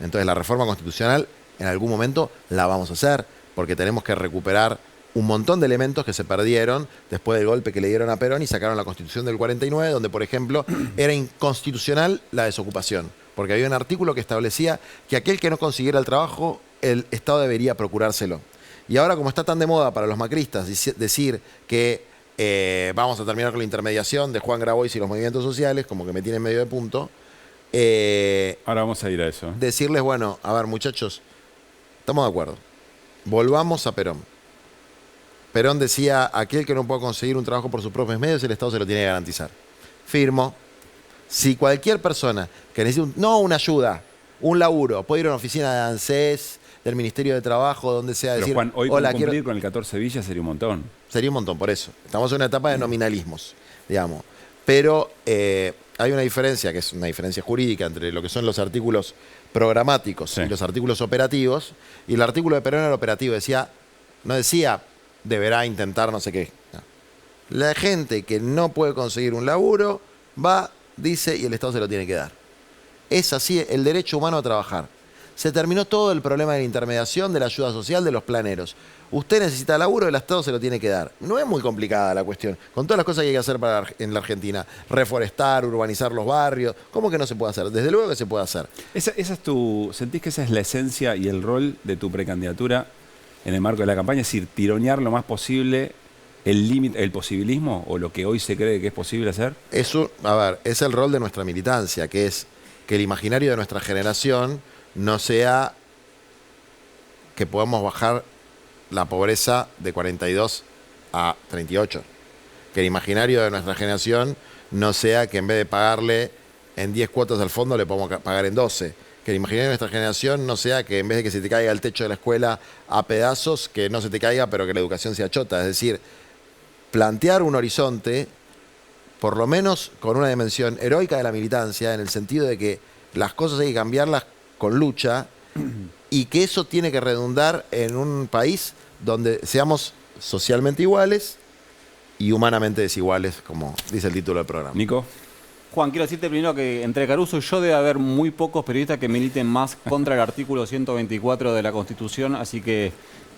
Entonces la reforma constitucional en algún momento la vamos a hacer, porque tenemos que recuperar un montón de elementos que se perdieron después del golpe que le dieron a Perón y sacaron la Constitución del 49, donde, por ejemplo, era inconstitucional la desocupación, porque había un artículo que establecía que aquel que no consiguiera el trabajo, el Estado debería procurárselo. Y ahora, como está tan de moda para los macristas decir que vamos a terminar con la intermediación de Juan Grabois y los movimientos sociales, como que me tienen medio de punto. Ahora vamos a ir a eso. Decirles, bueno, a ver, muchachos, estamos de acuerdo. Volvamos a Perón. Perón decía, aquel que no pueda conseguir un trabajo por sus propios medios, el Estado se lo tiene que garantizar. Firmo. Si cualquier persona que necesite, no una ayuda, un laburo, puede ir a una oficina de ANSES, del Ministerio de Trabajo, donde sea, Pero decir, Juan, hoy hola, cumplir con el 14 Villa sería un montón. Sería un montón, por eso. Estamos en una etapa de nominalismos, digamos. Pero hay una diferencia, que es una diferencia jurídica, entre lo que son los artículos programáticos y los artículos operativos. Y el artículo de Perón era operativo, no decía deberá intentar no sé qué. No. La gente que no puede conseguir un laburo va, dice, y el Estado se lo tiene que dar. Es así el derecho humano a trabajar. Se terminó todo el problema de la intermediación, de la ayuda social, de los planeros. Usted necesita laburo, el Estado se lo tiene que dar. No es muy complicada la cuestión. Con todas las cosas que hay que hacer en la Argentina. Reforestar, urbanizar los barrios. ¿Cómo que no se puede hacer? Desde luego que se puede hacer. ¿Sentís que esa es la esencia y el rol de tu precandidatura en el marco de la campaña? Es decir, tironear lo más posible el límite, el posibilismo o lo que hoy se cree que es posible hacer. Eso, a ver, es el rol de nuestra militancia, que es que el imaginario de nuestra generación no sea que podamos bajar la pobreza de 42 a 38. Que el imaginario de nuestra generación no sea que en vez de pagarle en 10 cuotas al fondo le podamos pagar en 12. Que el imaginario de nuestra generación no sea que en vez de que se te caiga el techo de la escuela a pedazos, que no se te caiga pero que la educación sea chota. Es decir, plantear un horizonte, por lo menos con una dimensión heroica de la militancia, en el sentido de que las cosas hay que cambiarlas con lucha y que eso tiene que redundar en un país donde seamos socialmente iguales y humanamente desiguales, como dice el título del programa. Nico. Juan, quiero decirte primero que entre Caruso y yo debe haber muy pocos periodistas que militen más contra el artículo 124 de la Constitución, así que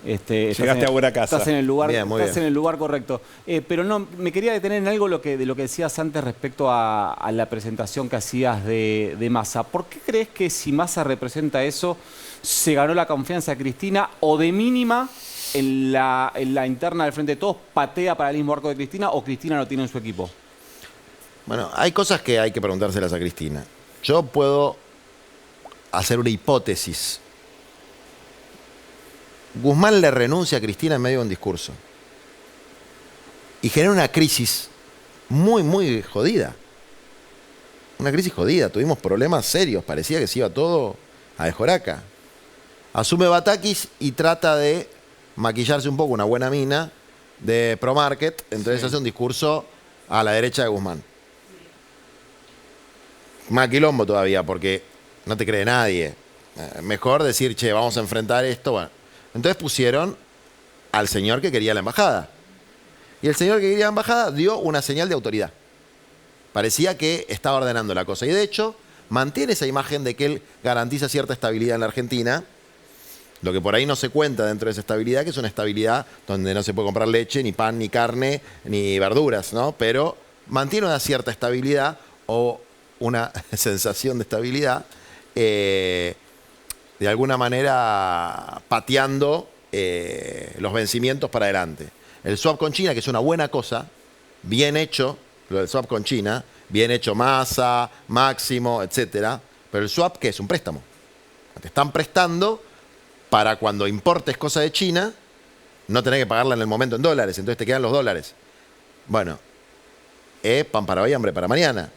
llegaste a buena casa. Estás en el lugar, bien, estás en el lugar correcto. Pero no, me quería detener en algo de lo que decías antes respecto a la presentación que hacías de Massa. ¿Por qué crees que si Massa representa eso, se ganó la confianza de Cristina o de mínima en la interna del Frente de Todos patea para el mismo arco de Cristina o Cristina lo tiene en su equipo? Bueno, hay cosas que hay que preguntárselas a Cristina. Yo puedo hacer una hipótesis. Guzmán le renuncia a Cristina en medio de un discurso y genera una crisis muy, muy jodida. Una crisis jodida. Tuvimos problemas serios. Parecía que se iba todo a desjoraca. Asume Batakis y trata de maquillarse un poco, una buena mina de ProMarket. Entonces hace un discurso a la derecha de Guzmán. Más quilombo todavía, porque no te cree nadie. Mejor decir, che, vamos a enfrentar esto. Bueno. Entonces pusieron al señor que quería la embajada. Y el señor que quería la embajada dio una señal de autoridad. Parecía que estaba ordenando la cosa. Y de hecho, mantiene esa imagen de que él garantiza cierta estabilidad en la Argentina. Lo que por ahí no se cuenta dentro de esa estabilidad, que es una estabilidad donde no se puede comprar leche, ni pan, ni carne, ni verduras, ¿no? Pero mantiene una cierta estabilidad o una sensación de estabilidad, de alguna manera pateando los vencimientos para adelante. El swap con China, que es una buena cosa, bien hecho, lo del swap con China, bien hecho Massa, Máximo, etcétera, pero el swap, ¿qué es? Un préstamo. Te están prestando para cuando importes cosas de China, no tener que pagarla en el momento en dólares, entonces te quedan los dólares. Bueno, pan para hoy, hambre para mañana.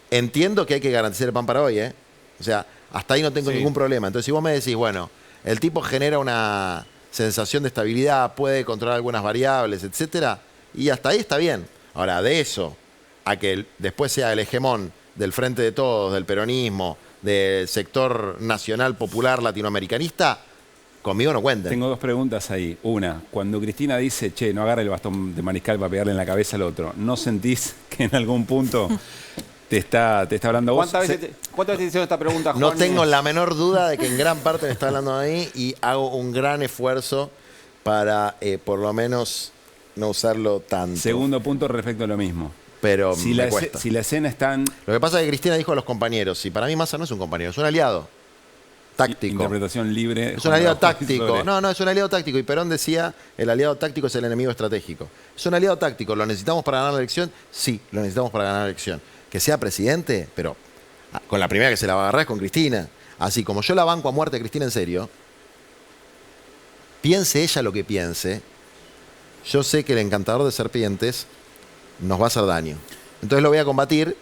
Entiendo que hay que garantizar el pan para hoy, O sea, hasta ahí no tengo ningún problema. Entonces, si vos me decís, bueno, el tipo genera una sensación de estabilidad, puede controlar algunas variables, etcétera, y hasta ahí está bien. Ahora, de eso a que después sea el hegemón del Frente de Todos, del peronismo, del sector nacional popular latinoamericanista, conmigo no cuenten. Tengo dos preguntas ahí. Una, cuando Cristina dice, che, no agarre el bastón de mariscal para pegarle en la cabeza al otro, ¿no sentís que en algún punto te está hablando vos? ¿Cuántas veces te hicieron esta pregunta, Juan? No tengo la menor duda de que en gran parte me está hablando a mí y hago un gran esfuerzo para por lo menos no usarlo tanto. Segundo punto respecto a lo mismo. pero si me cuesta. Si la escena es tan... Lo que pasa es que Cristina dijo a los compañeros, y para mí Massa no es un compañero, es un aliado táctico. Interpretación libre. Es un aliado táctico. No, es un aliado táctico. Y Perón decía, el aliado táctico es el enemigo estratégico. Es un aliado táctico. ¿Lo necesitamos para ganar la elección? Sí, lo necesitamos para ganar la elección. Que sea presidente, pero con la primera que se la va a agarrar es con Cristina. Así como yo la banco a muerte a Cristina en serio, piense ella lo que piense, yo sé que el encantador de serpientes nos va a hacer daño. Entonces lo voy a combatir,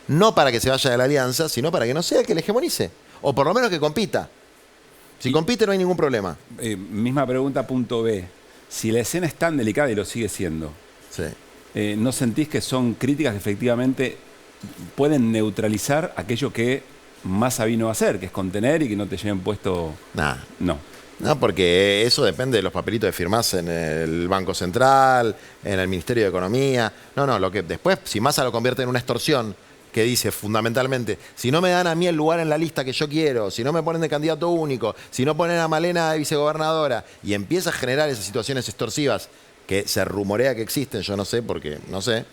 no para que se vaya de la alianza, sino para que no sea que le hegemonice. O por lo menos que compita. Si compite no hay ningún problema. Misma pregunta, punto B. Si la escena es tan delicada y lo sigue siendo, ¿no sentís que son críticas que efectivamente pueden neutralizar aquello que Massa vino a hacer, que es contener y que no te lleven puesto? No, porque eso depende de los papelitos que firmás en el Banco Central, en el Ministerio de Economía. Lo que después, si Massa lo convierte en una extorsión, que dice fundamentalmente, si no me dan a mí el lugar en la lista que yo quiero, si no me ponen de candidato único, si no ponen a Malena de vicegobernadora, y empieza a generar esas situaciones extorsivas que se rumorea que existen, yo no sé, porque no sé,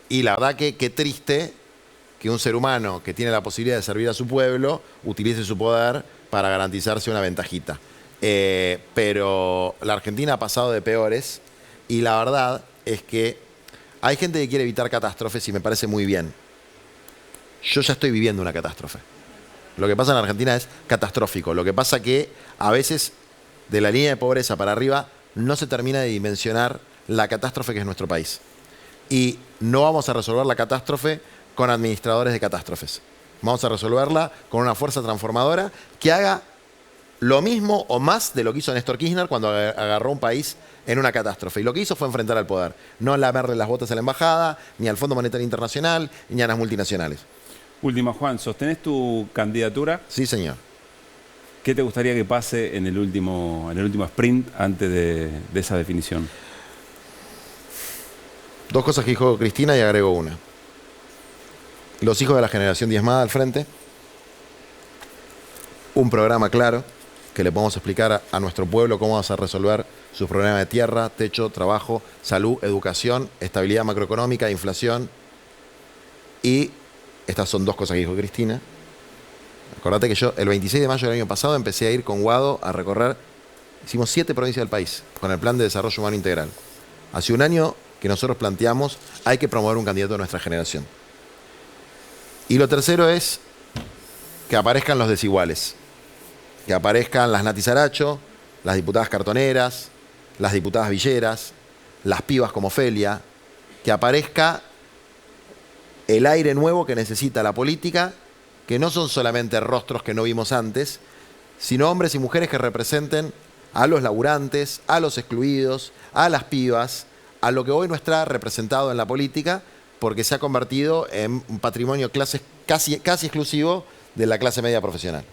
y la verdad que qué triste que un ser humano que tiene la posibilidad de servir a su pueblo utilice su poder para garantizarse una ventajita. Pero la Argentina ha pasado de peores, y la verdad es que hay gente que quiere evitar catástrofes y me parece muy bien. Yo ya estoy viviendo una catástrofe. Lo que pasa en Argentina es catastrófico. Lo que pasa que a veces de la línea de pobreza para arriba no se termina de dimensionar la catástrofe que es nuestro país. Y no vamos a resolver la catástrofe con administradores de catástrofes. Vamos a resolverla con una fuerza transformadora que haga lo mismo o más de lo que hizo Néstor Kirchner cuando agarró un país en una catástrofe. Y lo que hizo fue enfrentar al poder. No lamerle las botas a la embajada, ni al Fondo Monetario Internacional, ni a las multinacionales. Última, Juan, ¿sostenés tu candidatura? Sí, señor. ¿Qué te gustaría que pase en el último sprint antes de esa definición? Dos cosas que dijo Cristina y agrego una. Los hijos de la generación diezmada al frente. Un programa claro que le podamos explicar a nuestro pueblo cómo vamos a resolver sus problemas de tierra, techo, trabajo, salud, educación, estabilidad macroeconómica, inflación. Y estas son dos cosas que dijo Cristina. Acordate que yo el 26 de mayo del año pasado empecé a ir con Guado a recorrer, hicimos 7 provincias del país con el Plan de Desarrollo Humano Integral. Hace un año que nosotros planteamos, hay que promover un candidato de nuestra generación. Y lo tercero es que aparezcan los desiguales. Que aparezcan las Nati Saracho, las diputadas cartoneras, las diputadas villeras, las pibas como Ofelia, que aparezca el aire nuevo que necesita la política, que no son solamente rostros que no vimos antes, sino hombres y mujeres que representen a los laburantes, a los excluidos, a las pibas, a lo que hoy no está representado en la política, porque se ha convertido en un patrimonio casi exclusivo de la clase media profesional.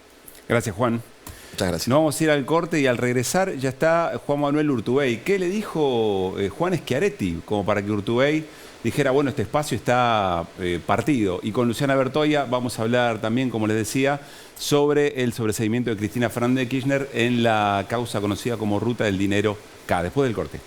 Gracias, Juan. Muchas gracias. Nos vamos a ir al corte y al regresar ya está Juan Manuel Urtubey. ¿Qué le dijo Juan Schiaretti como para que Urtubey dijera, bueno, este espacio está partido? Y con Luciana Bertoia vamos a hablar también, como les decía, sobre el sobreseimiento de Cristina Fernández de Kirchner en la causa conocida como Ruta del Dinero K. Después del corte.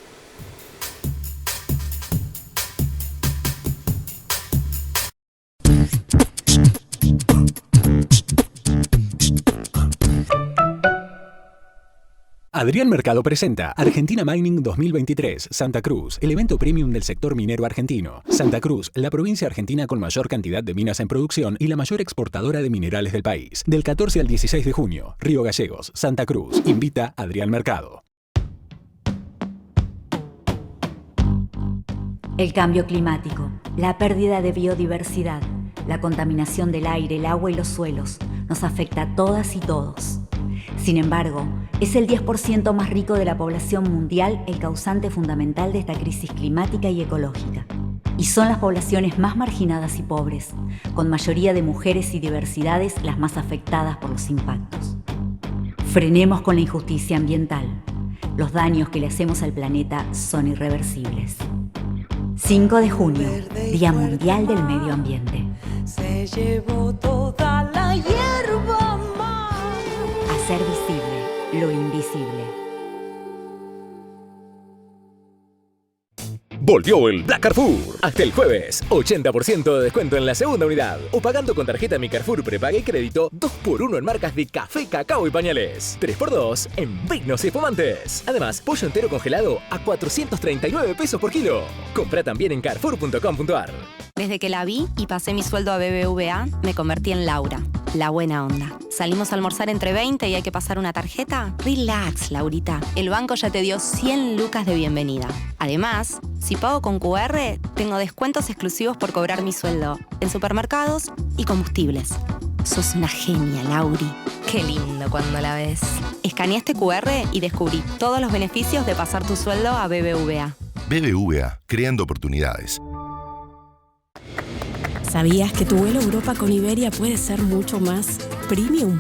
Adrián Mercado presenta Argentina Mining 2023, Santa Cruz, el evento premium del sector minero argentino. Santa Cruz, la provincia argentina con mayor cantidad de minas en producción y la mayor exportadora de minerales del país. Del 14 al 16 de junio, Río Gallegos, Santa Cruz. Invita Adrián Mercado. El cambio climático, la pérdida de biodiversidad, la contaminación del aire, el agua y los suelos nos afecta a todas y todos. Sin embargo, es el 10% más rico de la población mundial el causante fundamental de esta crisis climática y ecológica. Y son las poblaciones más marginadas y pobres, con mayoría de mujeres y diversidades las más afectadas por los impactos. Frenemos con la injusticia ambiental. Los daños que le hacemos al planeta son irreversibles. 5 de junio, Día Mundial del Medio Ambiente. Se llevó toda la hierba. Hacer visible lo invisible. Volvió el Black Carrefour. Hasta el jueves, 80% de descuento en la segunda unidad. O pagando con tarjeta Mi Carrefour prepaga y crédito, 2x1 en marcas de café, cacao y pañales. 3x2 en vinos y espumantes. Además, pollo entero congelado a 439 pesos por kilo. Compra también en carrefour.com.ar. Desde que la vi y pasé mi sueldo a BBVA, me convertí en Laura, la buena onda. ¿Salimos a almorzar entre 20 y hay que pasar una tarjeta? Relax, Laurita. El banco ya te dio 100 lucas de bienvenida. Además, si pago con QR, tengo descuentos exclusivos por cobrar mi sueldo en supermercados y combustibles. Sos una genia, Lauri. Qué lindo cuando la ves. Escaneé este QR y descubrí todos los beneficios de pasar tu sueldo a BBVA. BBVA, creando oportunidades. ¿Sabías que tu vuelo a Europa con Iberia puede ser mucho más premium?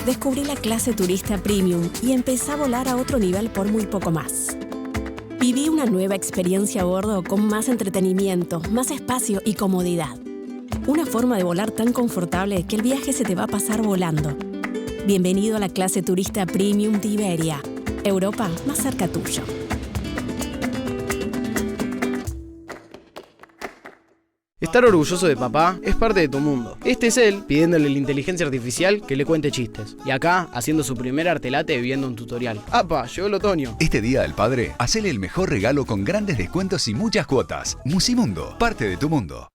Descubrí la clase turista premium y empecé a volar a otro nivel por muy poco más. Viví una nueva experiencia a bordo con más entretenimiento, más espacio y comodidad. Una forma de volar tan confortable que el viaje se te va a pasar volando. Bienvenido a la clase turista premium de Iberia. Europa más cerca tuyo. Estar orgulloso de papá es parte de tu mundo. Este es él pidiéndole a la inteligencia artificial que le cuente chistes. Y acá, haciendo su primer artelate viendo un tutorial. ¡Apa! Llegó el otoño. Este Día del Padre, hacele el mejor regalo con grandes descuentos y muchas cuotas. Musimundo, parte de tu mundo.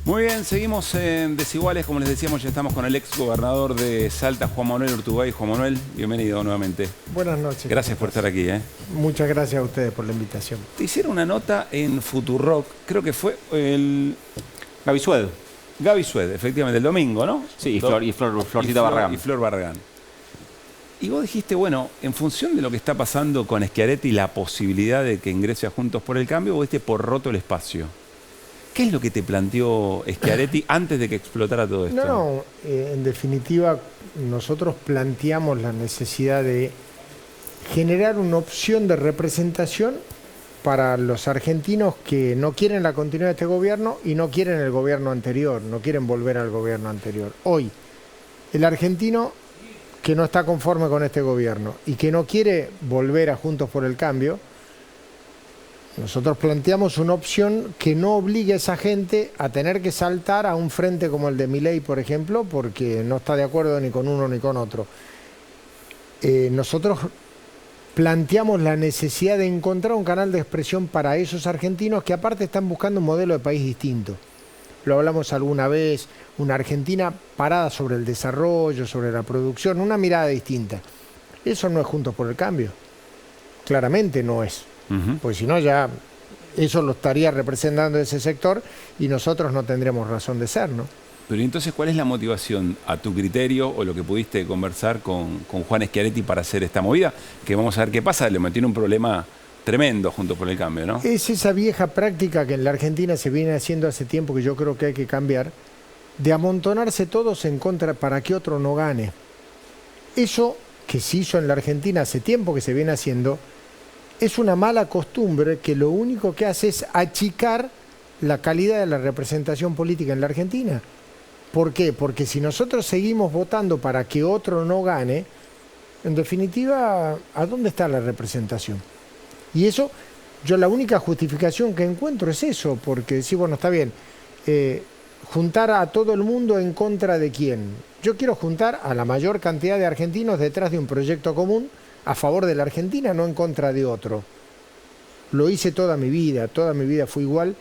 Muy bien, seguimos en Desiguales. Como les decíamos, ya estamos con el ex gobernador de Salta, Juan Manuel Urtubey. Juan Manuel, bienvenido nuevamente. Buenas noches. Gracias por estar aquí. Muchas gracias a ustedes por la invitación. Te hicieron una nota en Futurock, creo que fue el... Gaby Sued. Gaby Sued, efectivamente, el domingo, ¿no? Sí, Florcita Barragán. Y Flor Barragán. Y vos dijiste, bueno, en función de lo que está pasando con Schiaretti y la posibilidad de que ingrese a Juntos por el Cambio, vos diste por roto el espacio. ¿Qué es lo que te planteó Schiaretti antes de que explotara todo esto? En definitiva, nosotros planteamos la necesidad de generar una opción de representación para los argentinos que no quieren la continuidad de este gobierno y no quieren el gobierno anterior, no quieren volver al gobierno anterior. Hoy, el argentino que no está conforme con este gobierno y que no quiere volver a Juntos por el Cambio, nosotros planteamos una opción que no obligue a esa gente a tener que saltar a un frente como el de Milei, por ejemplo, porque no está de acuerdo ni con uno ni con otro. Nosotros planteamos la necesidad de encontrar un canal de expresión para esos argentinos que aparte están buscando un modelo de país distinto. Lo hablamos alguna vez, una Argentina parada sobre el desarrollo, sobre la producción, una mirada distinta. Eso no es Juntos por el Cambio. Claramente no es. Porque si no ya eso lo estaría representando ese sector y nosotros no tendremos razón de ser, ¿no? Pero entonces, ¿cuál es la motivación a tu criterio o lo que pudiste conversar con Juan Schiaretti para hacer esta movida? Que vamos a ver qué pasa, le metieron un problema tremendo Juntos por el Cambio, ¿no? Es esa vieja práctica que en la Argentina se viene haciendo hace tiempo, que yo creo que hay que cambiar, de amontonarse todos en contra para que otro no gane. Eso que se hizo en la Argentina hace tiempo que se viene haciendo, es una mala costumbre que lo único que hace es achicar la calidad de la representación política en la Argentina. ¿Por qué? Porque si nosotros seguimos votando para que otro no gane, en definitiva, ¿a dónde está la representación? Y eso, yo la única justificación que encuentro es eso, porque decir, bueno, está bien, juntar a todo el mundo en contra de quién. Yo quiero juntar a la mayor cantidad de argentinos detrás de un proyecto común, a favor de la Argentina, no en contra de otro. Lo hice toda mi vida fue igual.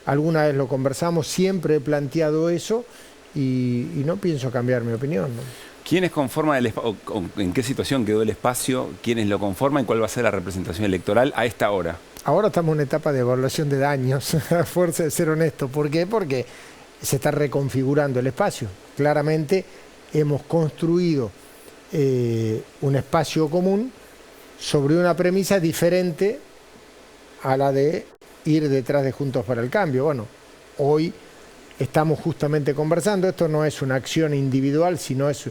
Alguna vez lo conversamos, siempre he planteado eso y no pienso cambiar mi opinión, ¿no? ¿Quiénes conforman el espacio? ¿En qué situación quedó el espacio? ¿Quiénes lo conforman? ¿Cuál va a ser la representación electoral a esta hora? Ahora estamos en una etapa de evaluación de daños, a fuerza de ser honesto. ¿Por qué? Porque se está reconfigurando el espacio. Claramente hemos construido un espacio común sobre una premisa diferente a la de ir detrás de Juntos para el Cambio. Bueno, hoy estamos justamente conversando, esto no es una acción individual, sino es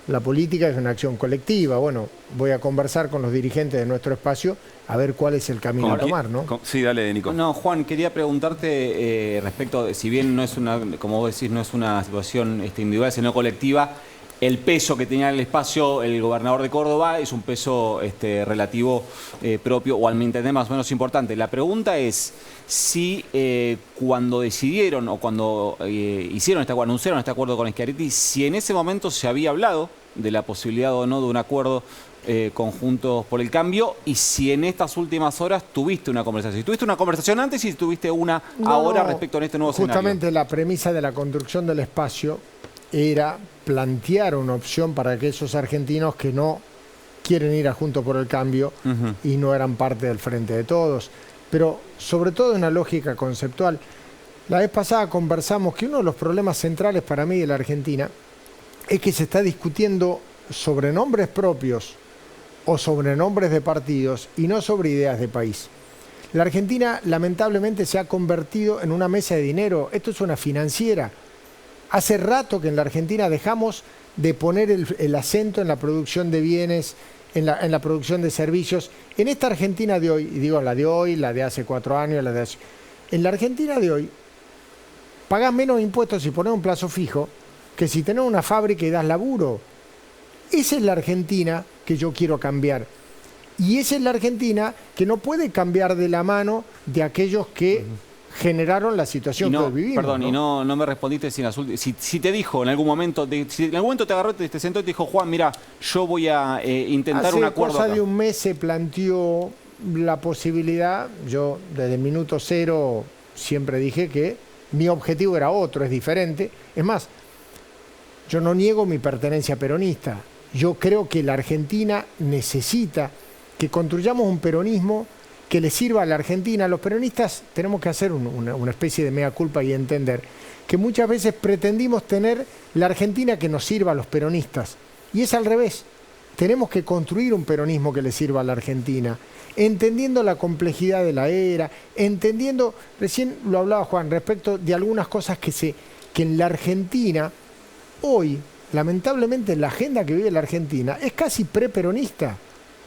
la política, es una acción colectiva. Bueno, voy a conversar con los dirigentes de nuestro espacio a ver cuál es el camino a tomar, ¿no? Sí, dale, Nico. No, Juan, quería preguntarte respecto, si bien no es una, como vos decís, no es una situación individual, sino colectiva, el peso que tenía en el espacio el gobernador de Córdoba es un peso relativo propio, o al mi entender más o menos importante. La pregunta es si cuando decidieron o cuando anunciaron este acuerdo con Schiaretti, si en ese momento se había hablado de la posibilidad o no de un acuerdo conjuntos por el cambio, y si en estas últimas horas tuviste una conversación. Si tuviste una conversación antes y si tuviste una ahora respecto a este nuevo escenario. Justamente la premisa de la construcción del espacio era plantear una opción para aquellos argentinos que no quieren ir a Juntos por el Cambio y no eran parte del Frente de Todos. Pero sobre todo en una lógica conceptual. La vez pasada conversamos que uno de los problemas centrales para mí de la Argentina es que se está discutiendo sobre nombres propios o sobre nombres de partidos y no sobre ideas de país. La Argentina lamentablemente se ha convertido en una mesa de dinero. Esto es una financiera. Hace rato que en la Argentina dejamos de poner el acento en la producción de bienes, en la producción de servicios. En esta Argentina de hoy, y digo la de hoy, la de hace 4 años, en la Argentina de hoy, pagás menos impuestos si pones un plazo fijo que si tenés una fábrica y das laburo. Esa es la Argentina que yo quiero cambiar. Y esa es la Argentina que no puede cambiar de la mano de aquellos que generaron la situación que hoy vivimos. Perdón, ¿no? Y no me respondiste si te dijo en algún momento, si en algún momento te agarró, te sentó y te dijo, Juan, mira, yo voy a intentar un acuerdo. Hace cosa de un mes se planteó la posibilidad, yo desde el minuto cero siempre dije que mi objetivo era otro, es diferente. Es más, yo no niego mi pertenencia peronista. Yo creo que la Argentina necesita que construyamos un peronismo que le sirva a la Argentina. Los peronistas tenemos que hacer una especie de mea culpa y entender que muchas veces pretendimos tener la Argentina que nos sirva a los peronistas. Y es al revés. Tenemos que construir un peronismo que le sirva a la Argentina, entendiendo la complejidad de la era, entendiendo, recién lo hablaba Juan, respecto de algunas cosas que en la Argentina, hoy, lamentablemente, la agenda que vive la Argentina es casi preperonista.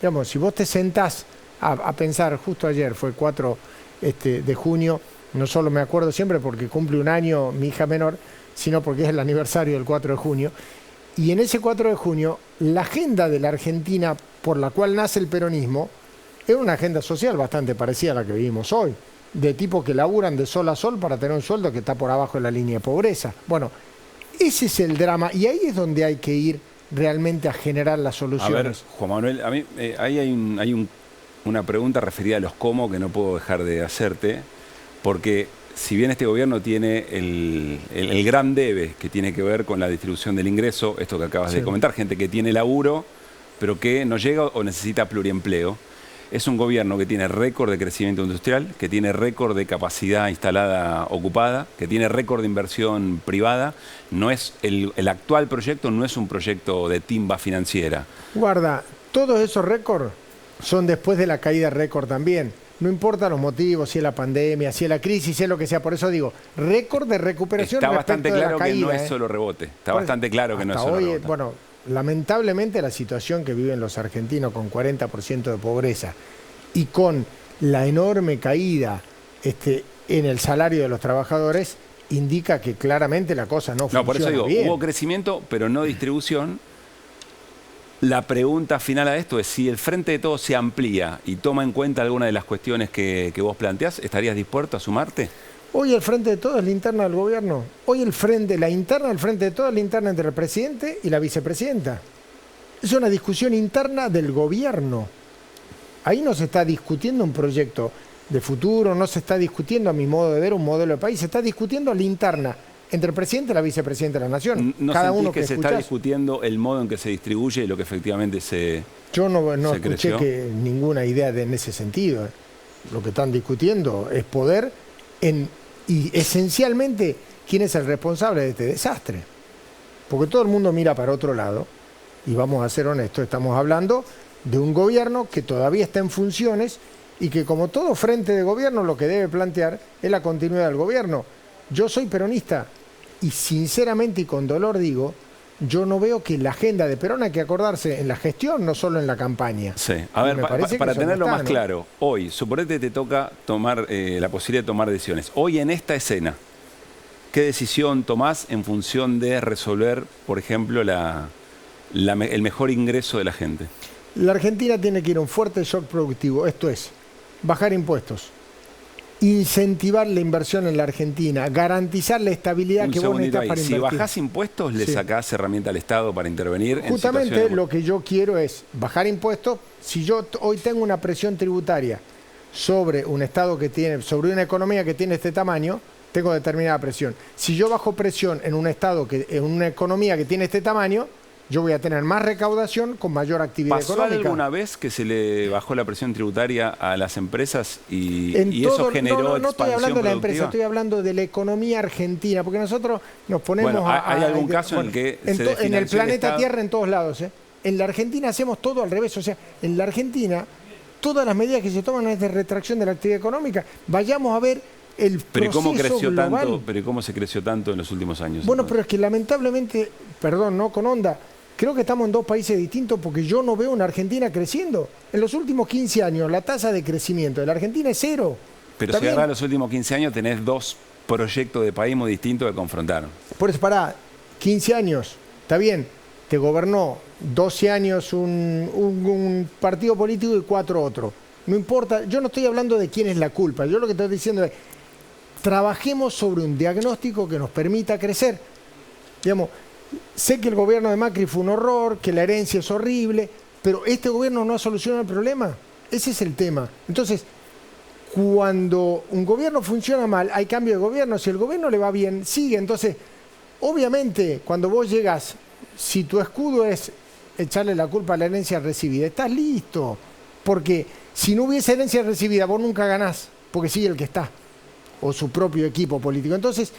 Digamos, si vos te sentás a pensar, justo ayer fue 4 de junio, no solo me acuerdo siempre porque cumple un año mi hija menor, sino porque es el aniversario del 4 de junio, y en ese 4 de junio, la agenda de la Argentina por la cual nace el peronismo es una agenda social bastante parecida a la que vivimos hoy, de tipos que laburan de sol a sol para tener un sueldo que está por abajo de la línea de pobreza. Bueno, ese es el drama y ahí es donde hay que ir realmente a generar las soluciones. A ver, Juan Manuel, a mí ahí hay una pregunta referida a los cómo que no puedo dejar de hacerte, porque si bien este gobierno tiene el gran debe que tiene que ver con la distribución del ingreso, esto que acabas de comentar, gente que tiene laburo, pero que no llega o necesita pluriempleo, es un gobierno que tiene récord de crecimiento industrial, que tiene récord de capacidad instalada ocupada, que tiene récord de inversión privada. No es el actual proyecto no es un proyecto de timba financiera. Guarda, todos esos récords son después de la caída récord también. No importa los motivos, si es la pandemia, si es la crisis, si es lo que sea. Por eso digo, récord de recuperación. Está bastante claro caída, que no es solo rebote. Está bastante claro que no es solo rebote. Bueno, lamentablemente la situación que viven los argentinos con 40% de pobreza y con la enorme caída en el salario de los trabajadores indica que claramente la cosa no funciona bien. Por eso digo, hubo crecimiento, pero no distribución. La pregunta final a esto es si el Frente de Todos se amplía y toma en cuenta alguna de las cuestiones que vos planteás, ¿estarías dispuesto a sumarte? Hoy el Frente de Todos es la interna del gobierno. Hoy la interna del Frente de Todos es la interna entre el presidente y la vicepresidenta. Es una discusión interna del gobierno. Ahí no se está discutiendo un proyecto de futuro, no se está discutiendo, a mi modo de ver, un modelo de país, se está discutiendo la interna entre el presidente y la vicepresidenta de la Nación. ¿No sentís que se está discutiendo el modo en que se distribuye y lo que efectivamente se Yo no escuché ninguna idea en ese sentido. Lo que están discutiendo es poder y esencialmente quién es el responsable de este desastre. Porque todo el mundo mira para otro lado y vamos a ser honestos, estamos hablando de un gobierno que todavía está en funciones y que como todo frente de gobierno lo que debe plantear es la continuidad del gobierno. Yo soy peronista y sinceramente y con dolor digo, yo no veo que la agenda de Perón hay que acordarse en la gestión, no solo en la campaña. Sí, a ver, para tenerlo más claro, hoy, suponete te toca tomar la posibilidad de tomar decisiones. Hoy en esta escena, ¿qué decisión tomás en función de resolver, por ejemplo, la el mejor ingreso de la gente? La Argentina tiene que ir a un fuerte shock productivo, esto es, bajar impuestos, incentivar la inversión en la Argentina, garantizar la estabilidad que vos necesitas para invertir. Si bajás impuestos, le sacás herramienta al Estado para intervenir. Justamente lo que yo quiero es bajar impuestos. Si yo hoy tengo una presión tributaria sobre un Estado que tiene, sobre una economía que tiene este tamaño, tengo determinada presión. Si yo bajo presión en un Estado, en una economía que tiene este tamaño, yo voy a tener más recaudación con mayor actividad económica. ¿Pasó alguna vez que se le bajó la presión tributaria a las empresas y eso generó expansión no estoy hablando de la empresa, productiva? estoy hablando de la economía argentina, porque nosotros nos ponemos ¿hay algún caso en el que en el planeta Tierra, en todos lados, En la Argentina hacemos todo al revés, o sea, en la Argentina todas las medidas que se toman es de retracción de la actividad económica. Vayamos a ver el proceso global. Pero ¿cómo se creció tanto en los últimos años? Bueno, entonces? Pero es que lamentablemente, perdón, no con onda, creo que estamos en dos países distintos porque yo no veo una Argentina creciendo. En los últimos 15 años la tasa de crecimiento de la Argentina es 0. Pero si agarrás los últimos 15 años tenés dos proyectos de país muy distintos que confrontaron. Por eso, 15 años, está bien, te gobernó 12 años un partido político y 4 otros. No importa, yo no estoy hablando de quién es la culpa, yo lo que estoy diciendo es, trabajemos sobre un diagnóstico que nos permita crecer. Digamos, sé que el gobierno de Macri fue un horror, que la herencia es horrible, pero este gobierno no ha solucionado el problema. Ese es el tema. Entonces, cuando un gobierno funciona mal, hay cambio de gobierno. Si el gobierno le va bien, sigue. Entonces, obviamente, cuando vos llegas, si tu escudo es echarle la culpa a la herencia recibida, estás listo. Porque si no hubiese herencia recibida, vos nunca ganás, porque sigue el que está, o su propio equipo político. Entonces,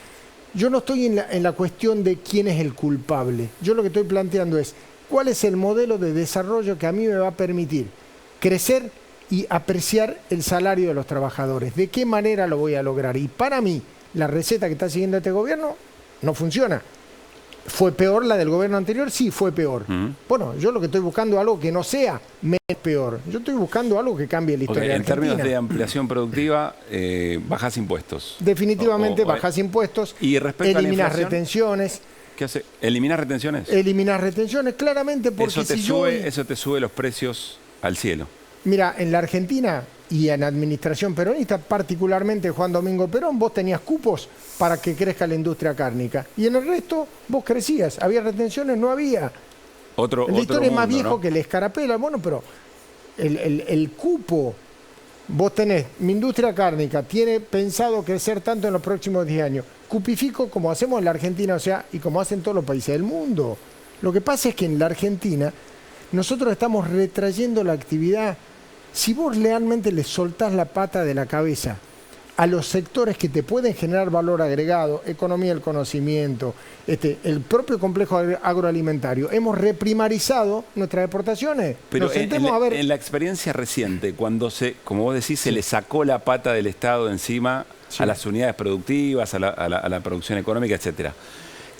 yo no estoy en la cuestión de quién es el culpable. Yo lo que estoy planteando es cuál es el modelo de desarrollo que a mí me va a permitir crecer y apreciar el salario de los trabajadores. ¿De qué manera lo voy a lograr? Y para mí, la receta que está siguiendo este gobierno no funciona. ¿Fue peor la del gobierno anterior? Sí, fue peor. Bueno, yo lo que estoy buscando es algo que no sea menos peor. Yo estoy buscando algo que cambie la historia en términos de ampliación productiva, bajás impuestos. Definitivamente bajás impuestos, y respecto eliminás retenciones. ¿Qué hace? ¿Eliminás retenciones? Eliminás retenciones, claramente, porque eso te sube los precios al cielo. Mira, en la Argentina y en administración peronista, particularmente Juan Domingo Perón, vos tenías cupos para que crezca la industria cárnica. Y en el resto vos crecías. ¿Había retenciones? No había. La historia es más viejo que la escarapela. Bueno, pero el cupo, vos tenés, mi industria cárnica tiene pensado crecer tanto en los próximos 10 años. Cupifico como hacemos en la Argentina, o sea, y como hacen todos los países del mundo. Lo que pasa es que en la Argentina nosotros estamos retrayendo la actividad. Si vos realmente le soltás la pata de la cabeza a los sectores que te pueden generar valor agregado, economía del conocimiento, el propio complejo agroalimentario, hemos reprimarizado nuestras exportaciones. Pero en la experiencia reciente, cuando como vos decís, se le sacó la pata del Estado encima a las unidades productivas, a la producción económica, etcétera.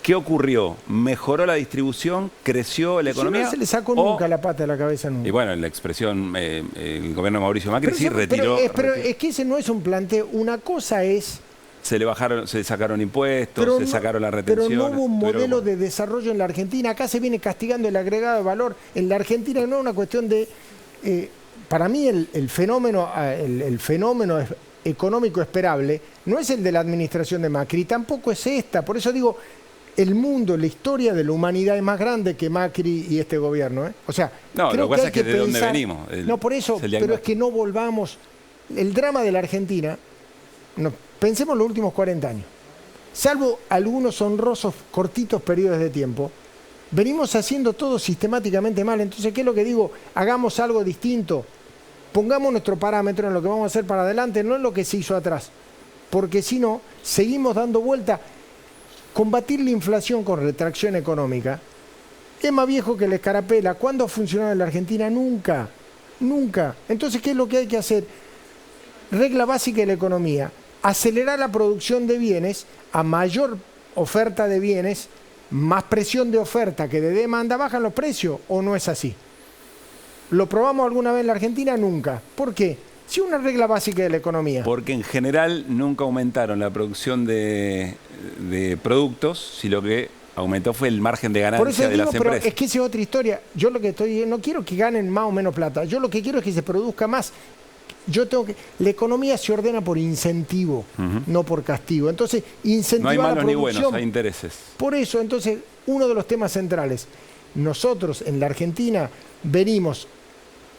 ¿Qué ocurrió? ¿Mejoró la distribución? ¿Creció la economía? No se le sacó nunca la pata de la cabeza nunca. Y bueno, en la expresión, el gobierno de Mauricio Macri retiró... Pero es que ese no es un planteo. Una cosa es... Se sacaron impuestos, se sacaron las retenciones. Pero no hubo un modelo de desarrollo en la Argentina. Acá se viene castigando el agregado de valor. En la Argentina no es una cuestión de... para mí el fenómeno económico esperable no es el de la administración de Macri, tampoco es esta. Por eso digo... El mundo, la historia de la humanidad es más grande que Macri y este gobierno. O sea, no, creo lo que pasa es que de dónde venimos. No, por eso, pero es que no volvamos. El drama de la Argentina, pensemos en los últimos 40 años. Salvo algunos honrosos, cortitos periodos de tiempo, venimos haciendo todo sistemáticamente mal. Entonces, ¿qué es lo que digo? Hagamos algo distinto. Pongamos nuestro parámetro en lo que vamos a hacer para adelante, no en lo que se hizo atrás. Porque si no, seguimos dando vuelta. Combatir la inflación con retracción económica es más viejo que la escarapela. ¿Cuándo ha funcionado en la Argentina? Nunca. Nunca. Entonces, ¿qué es lo que hay que hacer? Regla básica de la economía. Acelerar la producción de bienes. A mayor oferta de bienes, más presión de oferta que de demanda, bajan los precios. ¿O no es así? ¿Lo probamos alguna vez en la Argentina? Nunca. ¿Por qué? Sí, una regla básica de la economía. Porque en general nunca aumentaron la producción de productos, sino que aumentó fue el margen de Por eso ganancia de digo, las pero empresas. es que esa es otra historia. Yo lo que estoy, no quiero que ganen más o menos plata. Yo lo que quiero es que se produzca más. La economía se ordena por incentivo, no por castigo. Entonces, incentivar no hay malos la ni producción. buenos, hay intereses. Por eso, entonces, uno de los temas centrales. Nosotros en la Argentina venimos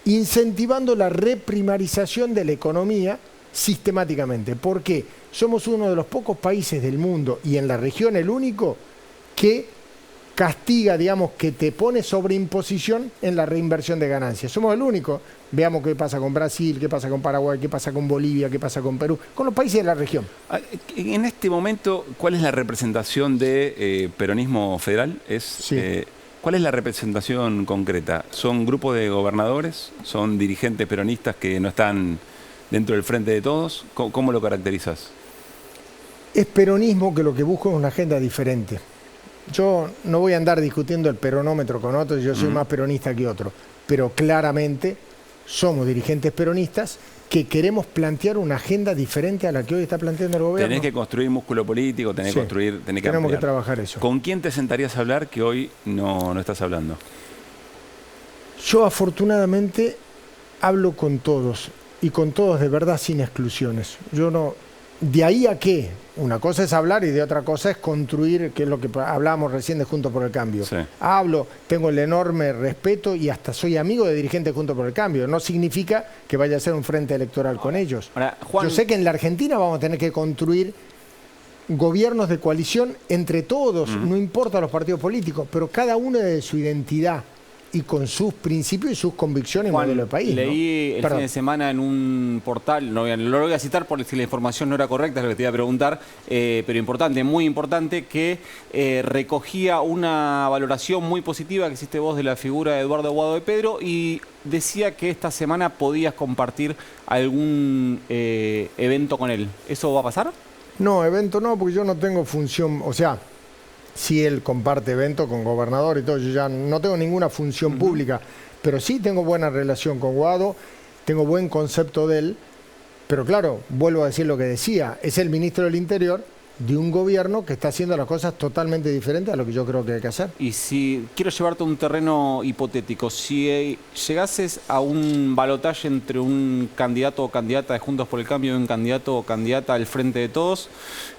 incentivando la reprimarización de la economía sistemáticamente. ¿Por qué? Somos uno de los pocos países del mundo y en la región el único que castiga, digamos, que te pone sobre imposición en la reinversión de ganancias. Somos el único. Veamos qué pasa con Brasil, qué pasa con Paraguay, qué pasa con Bolivia, qué pasa con Perú, con los países de la región. En este momento, ¿cuál es la representación de peronismo federal? ¿Cuál es la representación concreta? ¿Son grupos de gobernadores? ¿Son dirigentes peronistas que no están dentro del frente de todos? ¿Cómo lo caracterizas? Es peronismo que lo que busca es una agenda diferente. Yo no voy a andar discutiendo el peronómetro con otros, yo soy más peronista que otro, pero claramente somos dirigentes peronistas que queremos plantear una agenda diferente a la que hoy está planteando el gobierno. Tenés que construir músculo político, tenés que construir, tenés que tenemos ampliar. que trabajar eso. ¿Con quién te sentarías a hablar que hoy no estás hablando? Yo afortunadamente hablo con todos, y con todos de verdad sin exclusiones. Yo no... De ahí a qué, una cosa es hablar y de otra cosa es construir, que es lo que hablábamos recién de Juntos por el Cambio. Sí. Hablo, tengo el enorme respeto y hasta soy amigo de dirigentes Juntos por el Cambio. No significa que vaya a ser un frente electoral con ellos. Ahora, Juan... Yo sé que en la Argentina vamos a tener que construir gobiernos de coalición entre todos, no importa los partidos políticos, pero cada uno de su identidad y con sus principios y sus convicciones, Juan, modelo de país. Leí el fin de semana en un portal, no lo voy a citar porque si la información no era correcta, es lo que te iba a preguntar, pero importante, muy importante, que recogía una valoración muy positiva que hiciste vos de la figura de Eduardo Guado de Pedro y decía que esta semana podías compartir algún evento con él. ¿Eso va a pasar? No, evento no, porque yo no tengo función, o sea... Sí, él comparte eventos con gobernador y todo, yo ya no tengo ninguna función pública, pero sí tengo buena relación con Guado, tengo buen concepto de él, pero claro, vuelvo a decir lo que decía, es el ministro del Interior de un gobierno que está haciendo las cosas totalmente diferentes a lo que yo creo que hay que hacer. Y si quiero llevarte a un terreno hipotético, si llegases a un balotaje entre un candidato o candidata de Juntos por el Cambio y un candidato o candidata al Frente de Todos,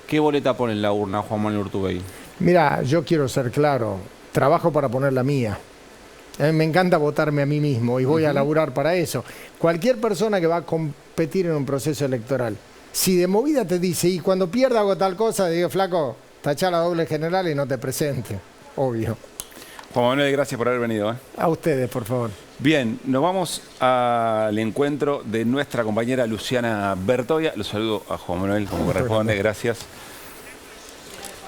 ¿qué boleta pone en la urna Juan Manuel Urtubey? Mira, yo quiero ser claro, trabajo para poner la mía. A mí me encanta votarme a mí mismo y voy a laburar para eso. Cualquier persona que va a competir en un proceso electoral, si de movida te dice, y cuando pierda hago tal cosa, digo, flaco, tachá la doble general y no te presente. Obvio. Juan Manuel, gracias por haber venido. A ustedes, por favor. Bien, nos vamos al encuentro de nuestra compañera Luciana Bertoia. Los saludo a Juan Manuel como corresponde, gracias.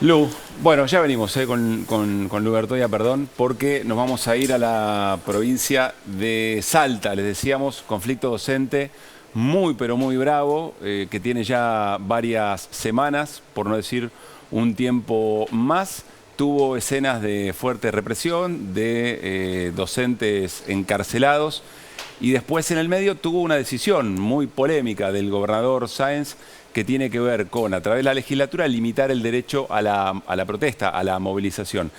Lu, bueno, ya venimos con Lu Bertoia, perdón, porque nos vamos a ir a la provincia de Salta. Les decíamos, conflicto docente muy, pero muy bravo, que tiene ya varias semanas, por no decir un tiempo más. Tuvo escenas de fuerte represión, de docentes encarcelados, y después en el medio tuvo una decisión muy polémica del gobernador Sáenz, que tiene que ver con, a través de la legislatura, limitar el derecho a la protesta, a la movilización.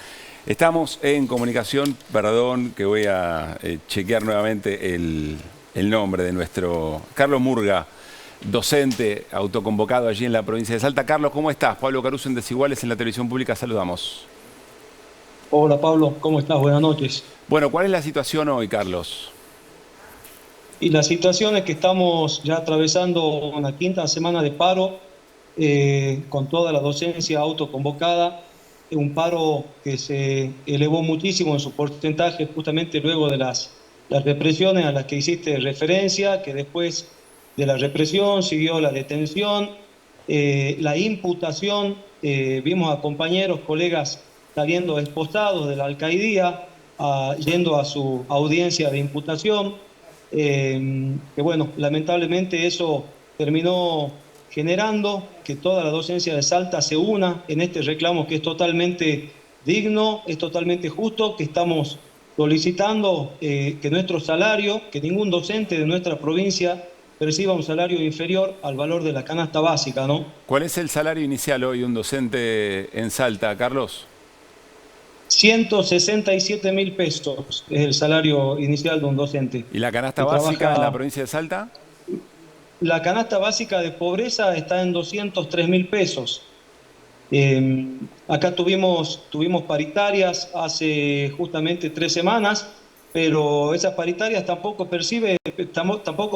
Estamos en comunicación, perdón que voy a chequear nuevamente el nombre de nuestro Carlos Murga, docente autoconvocado allí en la provincia de Salta. Carlos, ¿cómo estás? Pablo Caruso en Desiguales en la televisión pública, saludamos. Hola Pablo, ¿cómo estás? Buenas noches. Bueno, ¿cuál es la situación hoy, Carlos? Y la situación es que estamos ya atravesando una quinta semana de paro con toda la docencia autoconvocada, un paro que se elevó muchísimo en su porcentaje justamente luego de las represiones a las que hiciste referencia, que después de la represión siguió la detención, la imputación, vimos a compañeros, colegas saliendo esposados de la alcaidía, yendo a su audiencia de imputación, que bueno, lamentablemente eso terminó generando que toda la docencia de Salta se una en este reclamo que es totalmente digno, es totalmente justo, que estamos solicitando que nuestro salario, que ningún docente de nuestra provincia perciba un salario inferior al valor de la canasta básica, ¿no? ¿Cuál es el salario inicial hoy de un docente en Salta, Carlos? 167.000 pesos es el salario inicial de un docente. ¿Y la canasta básica en la provincia de Salta? La canasta básica de pobreza está en 203.000 pesos. Acá tuvimos paritarias hace justamente 3 semanas, pero esas paritarias tampoco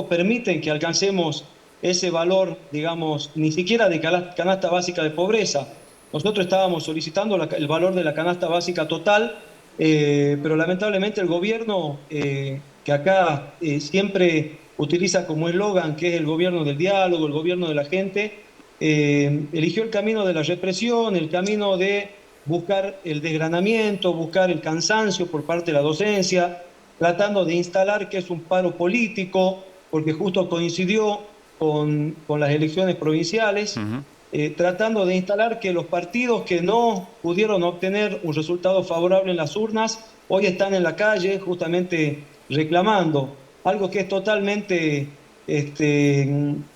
permiten que alcancemos ese valor, digamos, ni siquiera de canasta básica de pobreza. Nosotros estábamos solicitando el valor de la canasta básica total, pero lamentablemente el gobierno, que acá siempre utiliza como eslogan que es el gobierno del diálogo, el gobierno de la gente, eligió el camino de la represión, el camino de buscar el desgranamiento, buscar el cansancio por parte de la docencia, tratando de instalar que es un paro político, porque justo coincidió con las elecciones provinciales, tratando de instalar que los partidos que no pudieron obtener un resultado favorable en las urnas, hoy están en la calle justamente reclamando, algo que es totalmente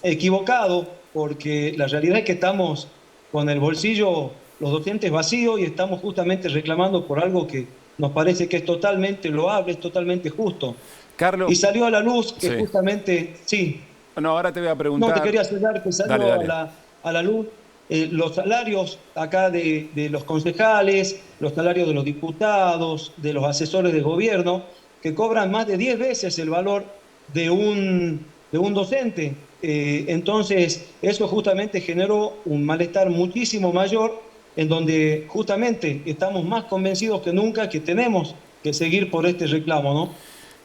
equivocado, porque la realidad es que estamos con el bolsillo, los docentes vacíos, y estamos justamente reclamando por algo que nos parece que es totalmente loable, es totalmente justo. Carlos, y salió a la luz que justamente, sí. No, ahora te voy a preguntar. No, te quería aclarar que salió dale. A la luz los salarios acá de los concejales, los salarios de los diputados, de los asesores de gobierno, que cobran más de 10 veces el valor de un docente. Entonces, eso justamente generó un malestar muchísimo mayor, en donde justamente estamos más convencidos que nunca que tenemos que seguir por este reclamo, ¿no?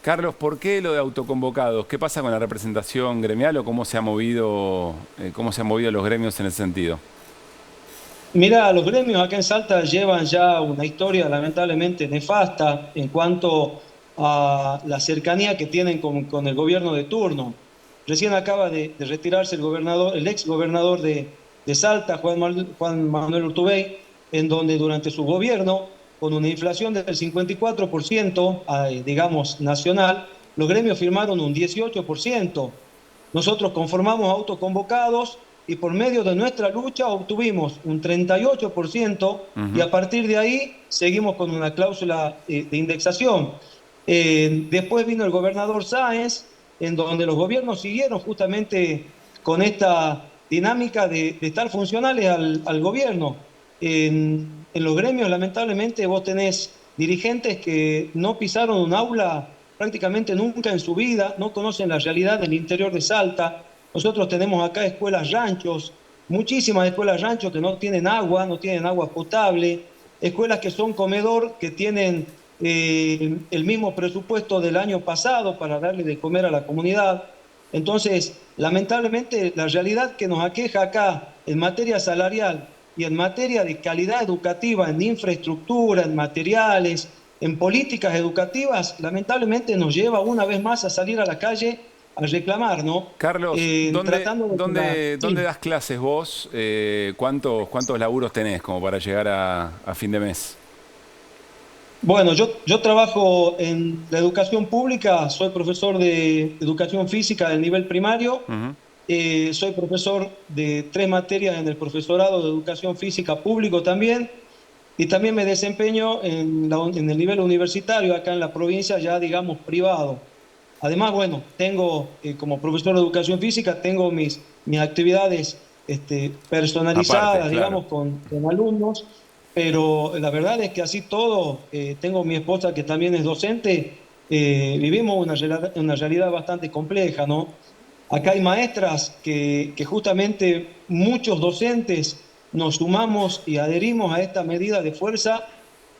Carlos, ¿por qué lo de autoconvocados? ¿Qué pasa con la representación gremial o cómo se han movido los gremios en ese sentido? Mira, los gremios acá en Salta llevan ya una historia lamentablemente nefasta en cuanto a la cercanía que tienen con el gobierno de turno. Recién acaba de retirarse el ex gobernador de Salta, Juan Manuel Urtubey, en donde durante su gobierno, con una inflación del 54%, digamos, nacional, los gremios firmaron un 18%. Nosotros conformamos autoconvocados y por medio de nuestra lucha obtuvimos un 38% y a partir de ahí seguimos con una cláusula de indexación. Después vino el gobernador Sáenz, en donde los gobiernos siguieron justamente con esta dinámica de estar funcionales al gobierno. En los gremios, lamentablemente, vos tenés dirigentes que no pisaron un aula prácticamente nunca en su vida, no conocen la realidad del interior de Salta. Nosotros tenemos acá escuelas ranchos, muchísimas escuelas ranchos que no tienen agua potable, escuelas que son comedor, que tienen el mismo presupuesto del año pasado para darle de comer a la comunidad. Entonces, lamentablemente, la realidad que nos aqueja acá en materia salarial y en materia de calidad educativa, en infraestructura, en materiales, en políticas educativas, lamentablemente nos lleva una vez más a salir a la calle a reclamar, ¿no? Carlos, ¿dónde das clases vos? ¿Cuántos laburos tenés como para llegar a fin de mes? Bueno, yo trabajo en la educación pública, soy profesor de educación física del nivel primario, soy profesor de 3 materias en el profesorado de educación física público también, y también me desempeño en el nivel universitario acá en la provincia, ya digamos privado. Además, bueno, tengo como profesor de educación física, tengo mis actividades personalizadas, aparte, digamos, claro, con alumnos, pero la verdad es que así todo, tengo mi esposa que también es docente, vivimos una realidad bastante compleja, ¿no? Acá hay maestras que justamente muchos docentes nos sumamos y adherimos a esta medida de fuerza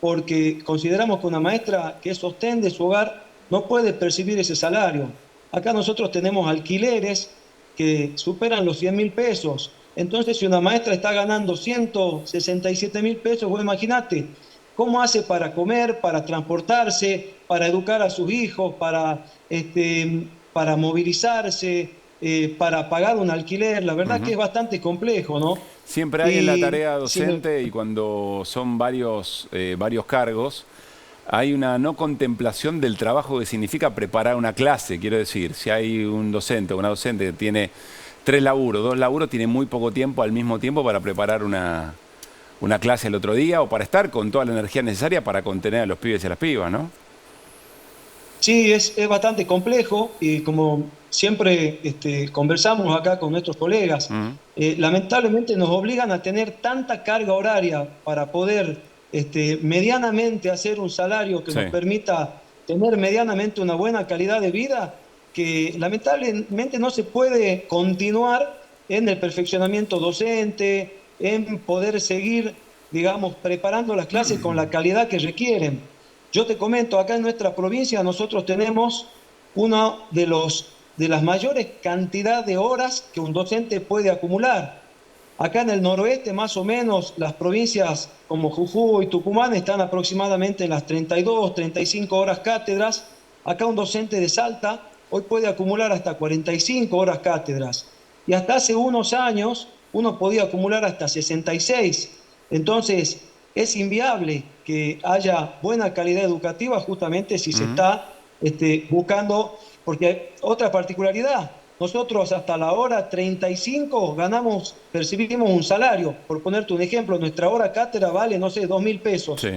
porque consideramos que una maestra que es sostén de su hogar no puede percibir ese salario. Acá nosotros tenemos alquileres que superan los 100.000 pesos. Entonces, si una maestra está ganando 167.000 pesos, vos imaginate, ¿cómo hace para comer, para transportarse, para educar a sus hijos, para movilizarse, para pagar un alquiler? La verdad que es bastante complejo, ¿no? Siempre hay en la tarea docente y cuando son varios cargos, hay una no contemplación del trabajo que significa preparar una clase. Quiero decir, si hay un docente o una docente que tiene 3 laburos, 2 laburos, tiene muy poco tiempo al mismo tiempo para preparar una una clase el otro día o para estar con toda la energía necesaria para contener a los pibes y a las pibas, ¿no? Sí, es bastante complejo y como siempre conversamos acá con nuestros colegas, lamentablemente nos obligan a tener tanta carga horaria para poder medianamente hacer un salario que nos permita tener medianamente una buena calidad de vida, que lamentablemente no se puede continuar en el perfeccionamiento docente, en poder seguir, digamos, preparando las clases con la calidad que requieren. Yo te comento, acá en nuestra provincia nosotros tenemos una de las mayores cantidades de horas que un docente puede acumular. Acá en el noroeste, más o menos, las provincias como Jujuy y Tucumán están aproximadamente en las 32, 35 horas cátedras. Acá un docente de Salta hoy puede acumular hasta 45 horas cátedras. Y hasta hace unos años uno podía acumular hasta 66. Entonces, es inviable que haya buena calidad educativa justamente si se está buscando, porque otra particularidad, nosotros hasta la hora 35 percibimos un salario. Por ponerte un ejemplo, nuestra hora cátedra vale, no sé, 2.000 pesos. Sí.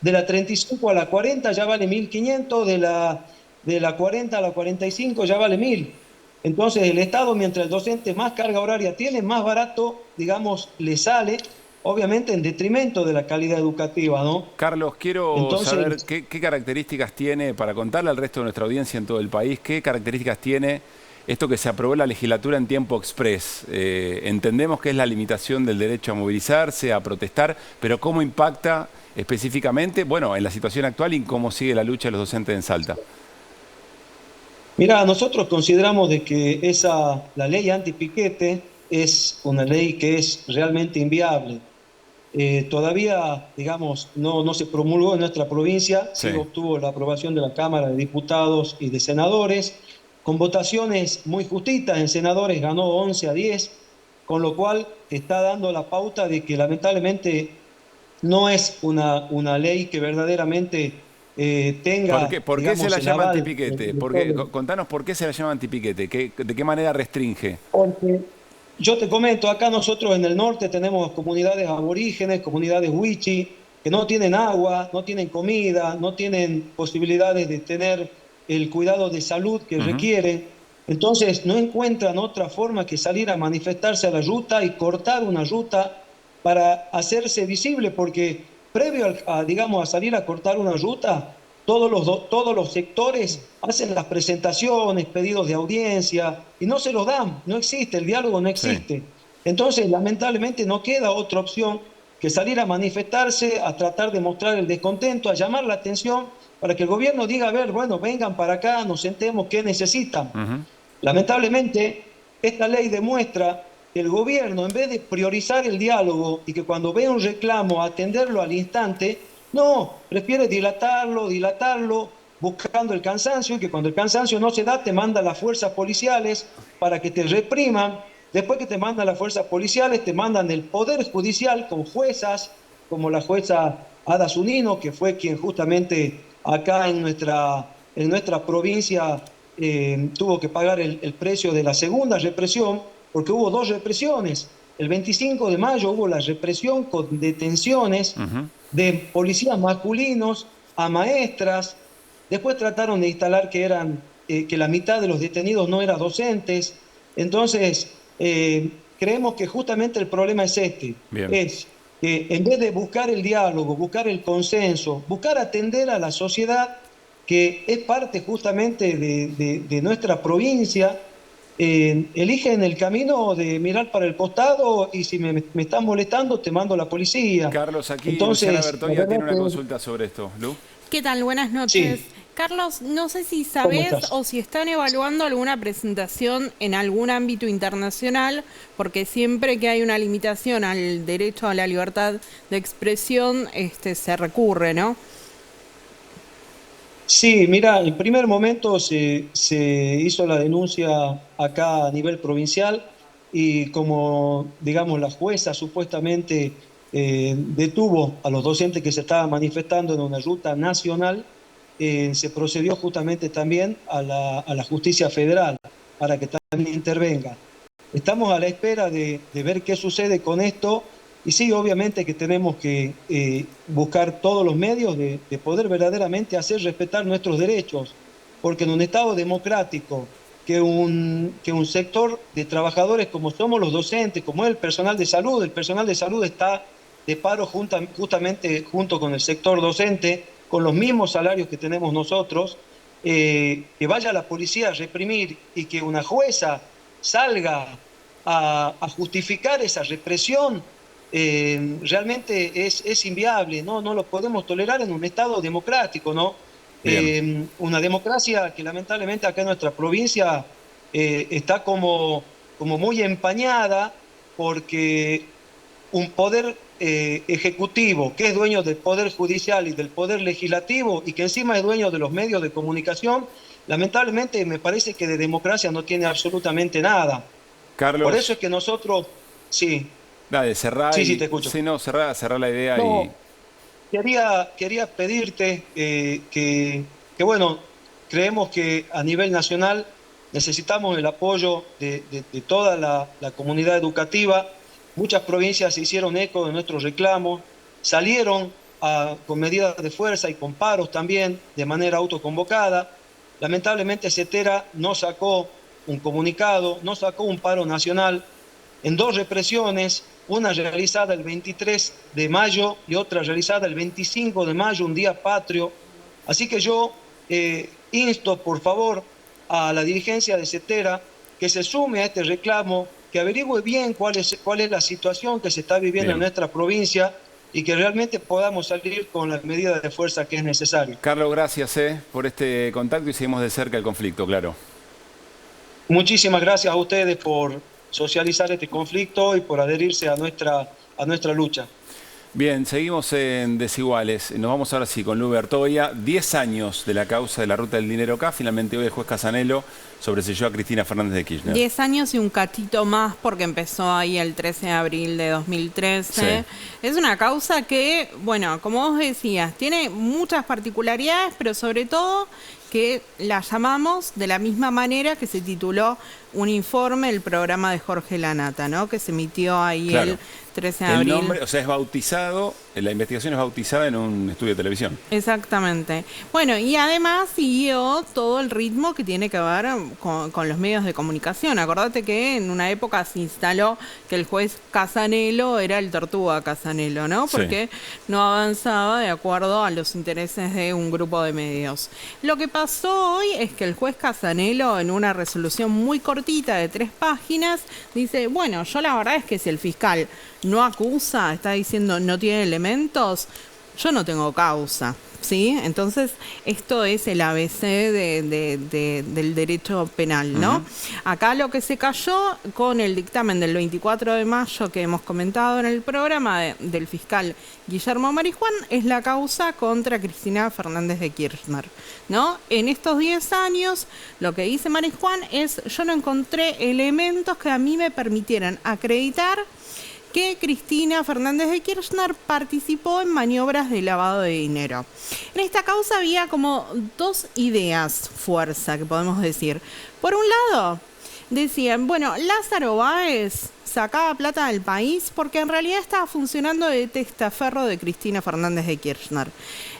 De la 35 a la 40 ya vale 1.500, de la 40 a la 45 ya vale 1.000. Entonces el Estado, mientras el docente más carga horaria tiene, más barato, digamos, le sale, obviamente en detrimento de la calidad educativa, ¿no? Carlos, quiero saber qué características tiene, para contarle al resto de nuestra audiencia en todo el país, qué características tiene esto que se aprobó en la legislatura en tiempo express. Entendemos que es la limitación del derecho a movilizarse, a protestar, pero ¿cómo impacta específicamente, bueno, en la situación actual y cómo sigue la lucha de los docentes en Salta? Mira, nosotros consideramos de que la ley antipiquete es una ley que es realmente inviable. Todavía, digamos, no se promulgó en nuestra provincia, sí obtuvo la aprobación de la Cámara de Diputados y de Senadores, con votaciones muy justitas. En senadores ganó 11-10, con lo cual está dando la pauta de que lamentablemente no es una ley que verdaderamente tenga... ¿Por qué se la llama antipiquete? Contanos por qué se la llama antipiquete, ¿de qué manera restringe? Porque yo te comento, acá nosotros en el norte tenemos comunidades aborígenes, comunidades wichí, que no tienen agua, no tienen comida, no tienen posibilidades de tener el cuidado de salud que requieren. Entonces no encuentran otra forma que salir a manifestarse a la ruta y cortar una ruta para hacerse visible, porque previo a salir a cortar una ruta, todos los sectores hacen las presentaciones, pedidos de audiencia, y no se los dan, no existe, el diálogo no existe. Sí. Entonces, lamentablemente, no queda otra opción que salir a manifestarse, a tratar de mostrar el descontento, a llamar la atención, para que el gobierno diga, a ver, bueno, vengan para acá, nos sentemos, ¿qué necesitan? Lamentablemente, esta ley demuestra que el gobierno, en vez de priorizar el diálogo y que cuando ve un reclamo atenderlo al instante, no, prefiere dilatarlo, buscando el cansancio, y que cuando el cansancio no se da, te manda las fuerzas policiales para que te repriman. Después que te mandan las fuerzas policiales, te mandan el Poder Judicial con juezas, como la jueza Ada Zunino, que fue quien justamente acá en nuestra provincia tuvo que pagar el precio de la segunda represión, porque hubo dos represiones. El 25 de mayo hubo la represión con detenciones de policías masculinos a maestras. Después trataron de instalar que la mitad de los detenidos no eran docentes. Entonces, creemos que justamente el problema es este. Es que en vez de buscar el diálogo, buscar el consenso, buscar atender a la sociedad que es parte justamente de nuestra provincia, eligen el camino de mirar para el costado y si me estás molestando te mando a la policía. Carlos, aquí Luciana Bertoia tiene una consulta sobre esto. ¿Lu? ¿Qué tal? Buenas noches. Sí. Carlos, no sé si sabés o si están evaluando alguna presentación en algún ámbito internacional, porque siempre que hay una limitación al derecho a la libertad de expresión, se recurre, ¿no? Sí, mira, en primer momento se hizo la denuncia acá a nivel provincial y como, digamos, la jueza supuestamente detuvo a los docentes que se estaban manifestando en una ruta nacional, se procedió justamente también a la justicia federal para que también intervenga. Estamos a la espera de ver qué sucede con esto, Y sí, obviamente que tenemos que buscar todos los medios de poder verdaderamente hacer respetar nuestros derechos, porque en un Estado democrático, que un sector de trabajadores como somos los docentes, como es el personal de salud está de paro justamente junto con el sector docente, con los mismos salarios que tenemos nosotros, que vaya la policía a reprimir y que una jueza salga a justificar esa represión, realmente es inviable, ¿no? No lo podemos tolerar en un Estado democrático, ¿no? Una democracia que lamentablemente acá en nuestra provincia está como muy empañada, porque un poder ejecutivo que es dueño del poder judicial y del poder legislativo y que encima es dueño de los medios de comunicación, lamentablemente me parece que de democracia no tiene absolutamente nada. Carlos, por eso es que nosotros, sí. Dale, cerrá. Sí, te escucho. Sí, no, cerrá la idea. No, quería pedirte que, bueno, creemos que a nivel nacional necesitamos el apoyo de toda la comunidad educativa. Muchas provincias se hicieron eco de nuestros reclamos, salieron con medidas de fuerza y con paros también, de manera autoconvocada. Lamentablemente CETERA no sacó un comunicado, no sacó un paro nacional, en 2 represiones, una realizada el 23 de mayo y otra realizada el 25 de mayo, un día patrio. Así que yo insto, por favor, a la dirigencia de CETERA que se sume a este reclamo, que averigüe bien cuál es la situación que se está viviendo en nuestra provincia y que realmente podamos salir con las medidas de fuerza que es necesario. Carlos, gracias por este contacto y seguimos de cerca el conflicto, claro. Muchísimas gracias a ustedes por socializar este conflicto y por adherirse a nuestra lucha. Bien, seguimos en Desiguales. Nos vamos ahora sí con Lu Bertoia. 10 años de la causa de la ruta del dinero acá. Finalmente hoy el juez Casanelo sobreseyó a Cristina Fernández de Kirchner. 10 años y un cachito más porque empezó ahí el 13 de abril de 2013. Sí. Es una causa que, bueno, como vos decías, tiene muchas particularidades, pero sobre todo que la llamamos de la misma manera que se tituló un informe, el programa de Jorge Lanata, ¿no? Que se emitió ahí el 13 de abril. El nombre, o sea, es bautizado, la investigación es bautizada en un estudio de televisión. Exactamente. Bueno, y además siguió todo el ritmo que tiene que ver con los medios de comunicación. Acordate que en una época se instaló que el juez Casanelo era el Tortuga Casanelo, ¿no? Porque no avanzaba de acuerdo a los intereses de un grupo de medios. Lo que pasó hoy es que el juez Casanelo, en una resolución muy cortita de 3 páginas, dice, bueno, yo la verdad es que si el fiscal no acusa, está diciendo no tiene elementos, yo no tengo causa, ¿sí? Entonces, esto es el ABC del derecho penal, ¿no? Acá lo que se cayó con el dictamen del 24 de mayo que hemos comentado en el programa del fiscal Guillermo Marijuán es la causa contra Cristina Fernández de Kirchner, ¿no? En estos 10 años, lo que dice Marijuán es, yo no encontré elementos que a mí me permitieran acreditar que Cristina Fernández de Kirchner participó en maniobras de lavado de dinero. En esta causa había como 2 ideas fuerza, que podemos decir. Por un lado, decían, bueno, Lázaro Báez sacaba plata del país porque en realidad estaba funcionando de testaferro de Cristina Fernández de Kirchner.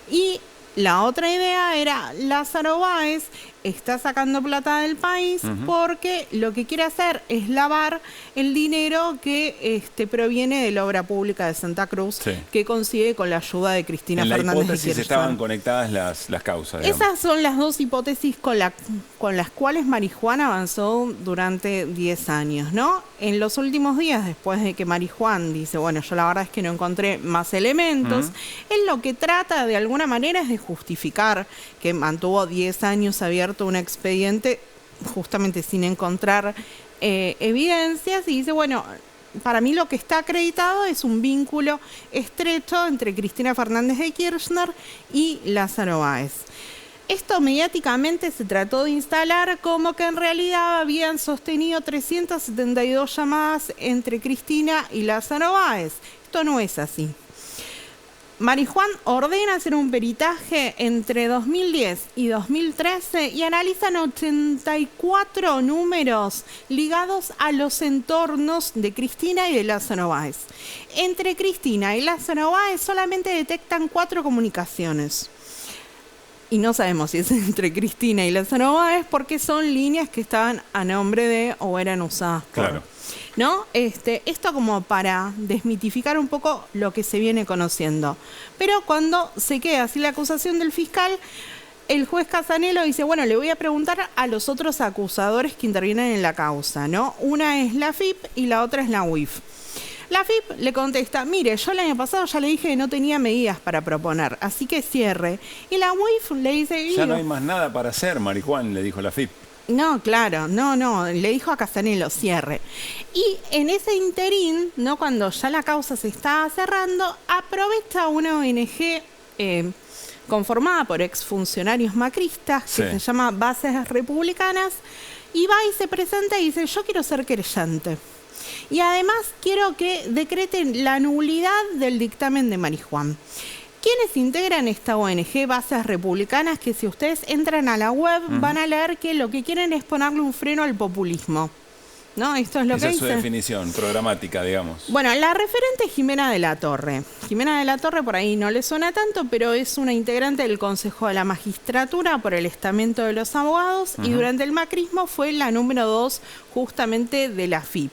Y la otra idea era, Lázaro Báez está sacando plata del país porque lo que quiere hacer es lavar el dinero que proviene de la obra pública de Santa Cruz, que consigue con la ayuda de Cristina Fernández de Kirchner. En la hipótesis estaban conectadas las causas, digamos. Esas son las 2 hipótesis con las cuales Marijuán avanzó durante 10 años, ¿no? En los últimos días, después de que Marijuán dice, bueno, yo la verdad es que no encontré más elementos, él lo que trata de alguna manera es de justificar que mantuvo 10 años abierto un expediente justamente sin encontrar evidencias y dice, bueno, para mí lo que está acreditado es un vínculo estrecho entre Cristina Fernández de Kirchner y Lázaro Báez. Esto mediáticamente se trató de instalar como que en realidad habían sostenido 372 llamadas entre Cristina y Lázaro Báez. Esto no es así. Marijuán ordena hacer un peritaje entre 2010 y 2013 y analizan 84 números ligados a los entornos de Cristina y de Lázaro Báez. Entre Cristina y Lázaro Báez solamente detectan 4 comunicaciones. Y no sabemos si es entre Cristina y Lázaro Báez porque son líneas que estaban a nombre de o eran usadas por... Claro. ¿No? Esto como para desmitificar un poco lo que se viene conociendo. Pero cuando se queda así la acusación del fiscal, el juez Casanelo dice, bueno, le voy a preguntar a los otros acusadores que intervienen en la causa, ¿no? Una es la FIP y la otra es la UIF. La FIP le contesta, mire, yo el año pasado ya le dije que no tenía medidas para proponer, así que cierre. Y la UIF le dice... Ya no hay más nada para hacer, Marijuán, le dijo la FIP. No, claro, no, le dijo a Casanelo, cierre. Y en ese interín, ¿no? Cuando ya la causa se está cerrando, aprovecha una ONG conformada por exfuncionarios macristas, que se llama Bases Republicanas, y va y se presenta y dice, yo quiero ser querellante. Y además quiero que decreten la nulidad del dictamen de Marijuán. ¿Quiénes integran esta ONG Bases Republicanas? Que si ustedes entran a la web van a leer que lo que quieren es ponerle un freno al populismo. ¿No? Esto es lo que dice. Esa es su definición programática, digamos. Bueno, la referente es Jimena de la Torre. Jimena de la Torre por ahí no le suena tanto, pero es una integrante del Consejo de la Magistratura por el Estamento de los Abogados y durante el macrismo fue la número 2 justamente de la FIP.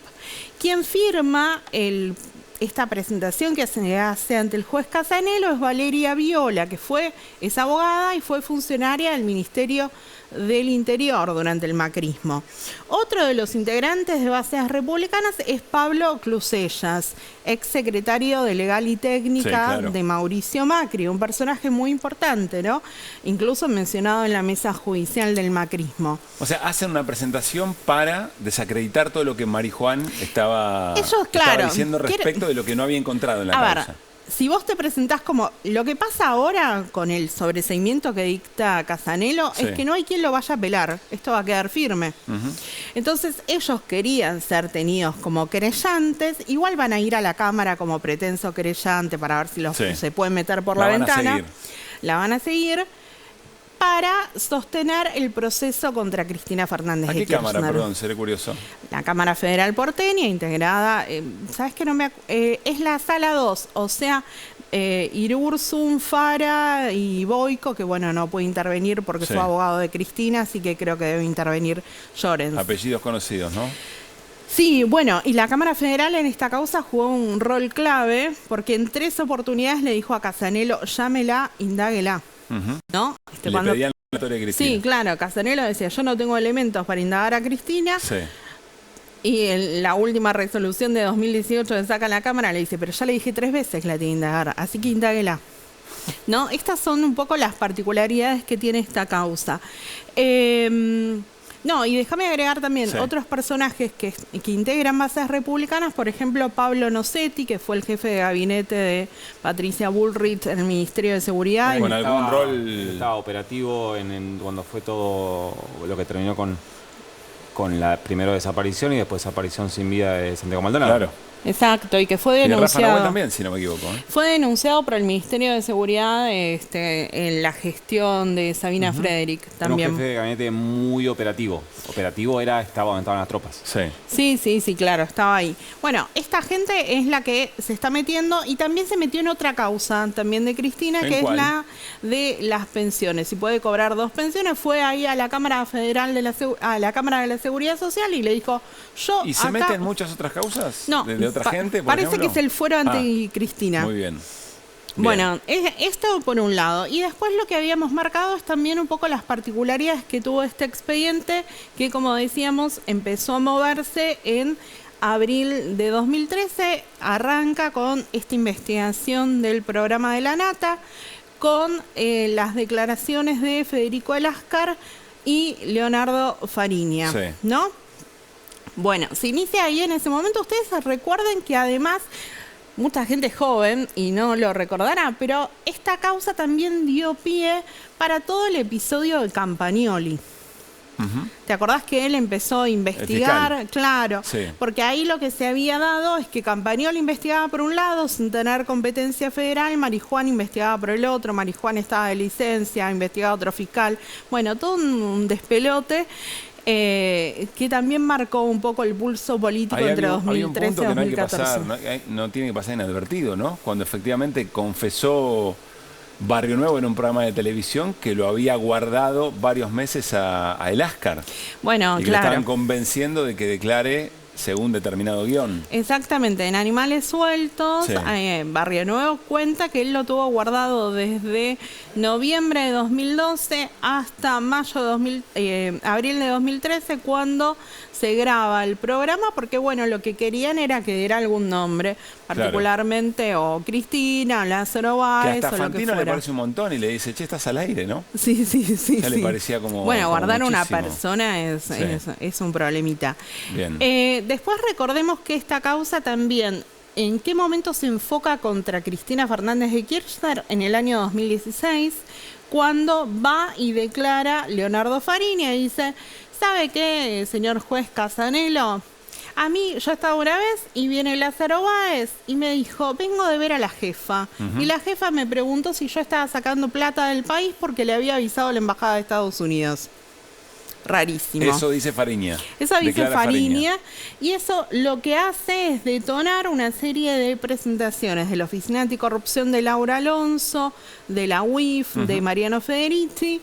Quien firma esta presentación que se hace ante el juez Casanelo es Valeria Viola, que es abogada y fue funcionaria del Ministerio del Interior durante el macrismo. Otro de los integrantes de Bases Republicanas es Pablo Clusellas, exsecretario de Legal y Técnica de Mauricio Macri, un personaje muy importante, ¿no? Incluso mencionado en la mesa judicial del macrismo. O sea, hacen una presentación para desacreditar todo lo que Marijuán estaba diciendo respecto de lo que no había encontrado en la causa. Si vos te presentás como... Lo que pasa ahora con el sobreseimiento que dicta Casanelo es que no hay quien lo vaya a apelar. Esto va a quedar firme. Entonces, ellos querían ser tenidos como querellantes. Igual van a ir a la Cámara como pretenso querellante para ver si se pueden meter por la ventana. La van a seguir para sostener el proceso contra Cristina Fernández de Kirchner. ¿A qué Cámara? Perdón, seré curioso. La Cámara Federal Porteña, integrada, ¿sabes qué? Es la Sala 2, o sea, Irurzun, Fara y Boico, que bueno, no puede intervenir porque fue abogado de Cristina, así que creo que debe intervenir Llorens. Apellidos conocidos, ¿no? Sí, bueno, y la Cámara Federal en esta causa jugó un rol clave porque en 3 oportunidades le dijo a Casanelo, llámela, indáguela. ¿No? Le pedían la historia de Cristina. Sí, claro, Casanelo decía, yo no tengo elementos para indagar a Cristina. Y en la última resolución de 2018 que saca la Cámara le dice, pero ya le dije 3 veces que la tiene que indagar, así que indáguela. ¿No? Estas son un poco las particularidades que tiene esta causa. No, y déjame agregar también otros personajes que integran Bases Republicanas, por ejemplo, Pablo Nocetti, que fue el jefe de gabinete de Patricia Bullrich en el Ministerio de Seguridad. Con algún rol... Estaba operativo cuando fue todo lo que terminó con la primera desaparición y después desaparición sin vida de Santiago Maldonado. Claro. Exacto, y que fue denunciado. Y Rafa Nahuel también, si no me equivoco. Fue denunciado por el Ministerio de Seguridad en la gestión de Sabina Frederick también. Era un jefe de gabinete muy operativo. Estaba donde estaban las tropas. Sí, claro, estaba ahí. Bueno, esta gente es la que se está metiendo y también se metió en otra causa, también de Cristina, que es la de las pensiones. Si puede cobrar 2 pensiones, fue ahí a la Cámara Federal a la Cámara de la Seguridad Social y le dijo, ¿Y se mete en muchas otras causas? No. ¿De otra gente, parece ejemplo? que es el fuero anti-Cristina. Muy bien. Bueno, esto por un lado. Y después lo que habíamos marcado es también un poco las particularidades que tuvo este expediente, que como decíamos, empezó a moverse en abril de 2013. Arranca con esta investigación del programa de la Nata, con las declaraciones de Federico Eláscar y Leonardo Fariña, ¿no? Bueno, se inicia ahí en ese momento. Ustedes recuerden que además mucha gente joven y no lo recordará, pero esta causa también dio pie para todo el episodio de Campagnoli. ¿Te acordás que él empezó a investigar? Claro, sí. Porque ahí lo que se había dado es que Campagnol investigaba por un lado sin tener competencia federal, Marijuán investigaba por el otro, Marijuán estaba de licencia, investigaba otro fiscal. Bueno, todo un despelote. Que también marcó un poco el pulso político entre 2013 y 2014. No tiene que pasar inadvertido, ¿no? Cuando efectivamente confesó Barrio Nuevo en un programa de televisión que lo había guardado varios meses a El Ascar. Bueno, y que le estaban convenciendo de que declare según determinado guión. Exactamente, en Animales Sueltos, Sí. Barrio Nuevo cuenta que él lo tuvo guardado desde noviembre de 2012 hasta abril de 2013, cuando se graba el programa, porque bueno, lo que querían era que diera algún nombre, particularmente o Cristina, o Lázaro Báez, que hasta o lo que Fantino fuera. le parece un montón y le dice, che, estás al aire, ¿no? Sí. Ya le parecía como bueno, como guardar una muchísimo. persona es un problemita. Bien. Después recordemos que esta causa también, ¿en qué momento se enfoca contra Cristina Fernández de Kirchner? En el año 2016, cuando va y declara Leonardo Fariña y dice, ¿sabe qué, señor juez Casanelo? A mí, yo estaba una vez y viene Lázaro Báez y me dijo, vengo de ver a la jefa. Y la jefa me preguntó si yo estaba sacando plata del país porque le había avisado a la Embajada de Estados Unidos. Rarísimo. Eso dice Fariña. Eso dice Declara Fariña. Y eso lo que hace es detonar una serie de presentaciones de la Oficina Anticorrupción de Laura Alonso, de la UIF, de Mariano Federici,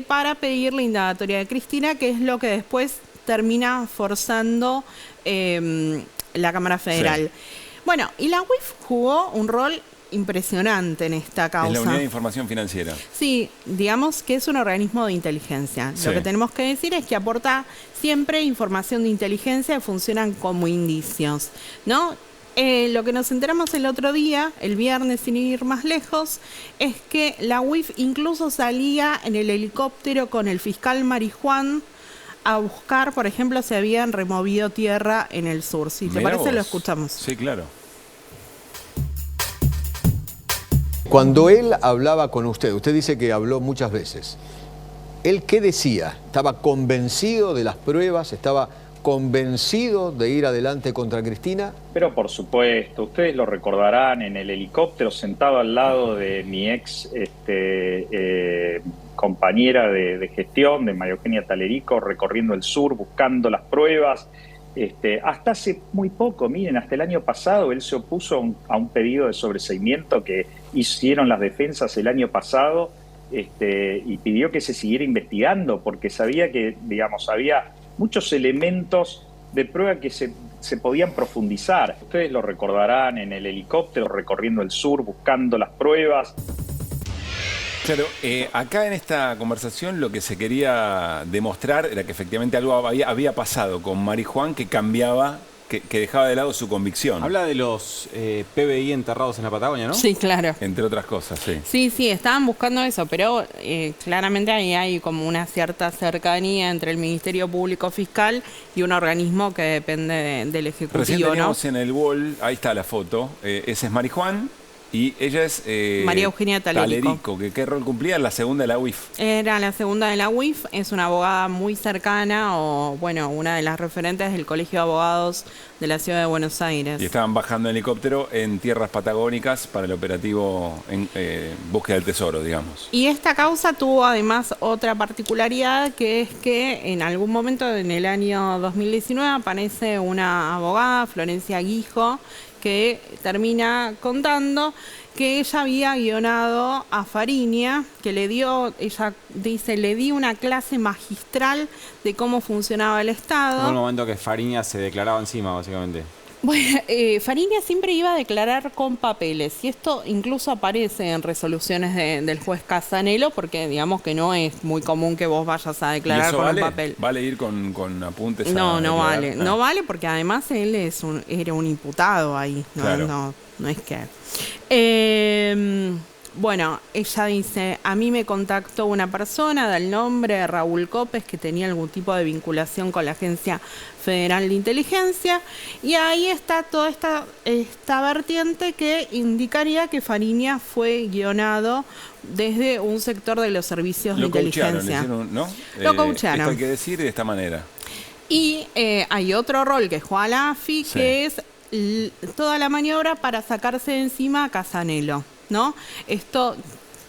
para pedir la indagatoria de Cristina, que es lo que después termina forzando la Cámara Federal. Sí. Bueno, y la UIF jugó un rol impresionante en esta causa. Es la Unidad de Información Financiera. Sí, digamos que es un organismo de inteligencia. Sí. Lo que tenemos que decir es que aporta siempre información de inteligencia que funcionan como indicios, ¿no? Lo que nos enteramos el otro día, el viernes sin ir más lejos, es que la UIF incluso salía en el helicóptero con el fiscal Marijuán a buscar, por ejemplo, si habían removido tierra en el sur. Si te parece, lo escuchamos. Sí, claro. Cuando él hablaba con usted dice que habló muchas veces. ¿Él qué decía? ¿Estaba convencido de las pruebas? ¿Estaba convencido de ir adelante contra Cristina? Pero por supuesto, ustedes lo recordarán en el helicóptero sentado al lado de mi ex compañera de gestión, de María Eugenia Talerico, recorriendo el sur, buscando las pruebas. Hasta hace muy poco, miren, hasta el año pasado él se opuso a un pedido de sobreseimiento que hicieron las defensas el año pasado y pidió que se siguiera investigando porque sabía que, digamos, había muchos elementos de prueba que se podían profundizar. Ustedes lo recordarán en el helicóptero recorriendo el sur, buscando las pruebas. Claro, acá en esta conversación lo que se quería demostrar era que efectivamente algo había pasado con Marijuán que cambiaba, que dejaba de lado su convicción. Habla de los PBI enterrados en la Patagonia, ¿no? Sí, claro. Entre otras cosas, sí. Sí, estaban buscando eso, pero claramente ahí hay como una cierta cercanía entre el Ministerio Público Fiscal y un organismo que depende del Ejecutivo, Recién ¿no? teníamos en el wall, ahí está la foto, ese es Marijuán. Y ella es María Eugenia Talerico. ¿Qué rol cumplía? La segunda de la UIF. Era la segunda de la UIF, es una abogada muy cercana, o bueno, una de las referentes del Colegio de Abogados de la Ciudad de Buenos Aires. Y estaban bajando en helicóptero en tierras patagónicas para el operativo en búsqueda del tesoro, digamos. Y esta causa tuvo además otra particularidad, que es que en algún momento en el año 2019 aparece una abogada, Florencia Guijo, que termina contando que ella había guionado a Fariña, que ella dice, le di una clase magistral de cómo funcionaba el Estado. En un momento que Fariña se declaraba encima, básicamente. Bueno, Fariña siempre iba a declarar con papeles, y esto incluso aparece en resoluciones del juez Casanelo, porque digamos que no es muy común que vos vayas a declarar con un papel. ¿Vale ir con apuntes? No vale. No vale, porque además él era un imputado ahí. Claro. No es que... Bueno, ella dice, a mí me contactó una persona del nombre de Raúl Copes que tenía algún tipo de vinculación con la Agencia Federal de Inteligencia, y ahí está toda esta vertiente que indicaría que Fariña fue guionado desde un sector de los servicios de inteligencia. ¿No? Lo coacharon. Esto hay que decir de esta manera. Y hay otro rol que juega la AFI, sí, que es toda la maniobra para sacarse de encima a Casanelo, ¿no? Esto,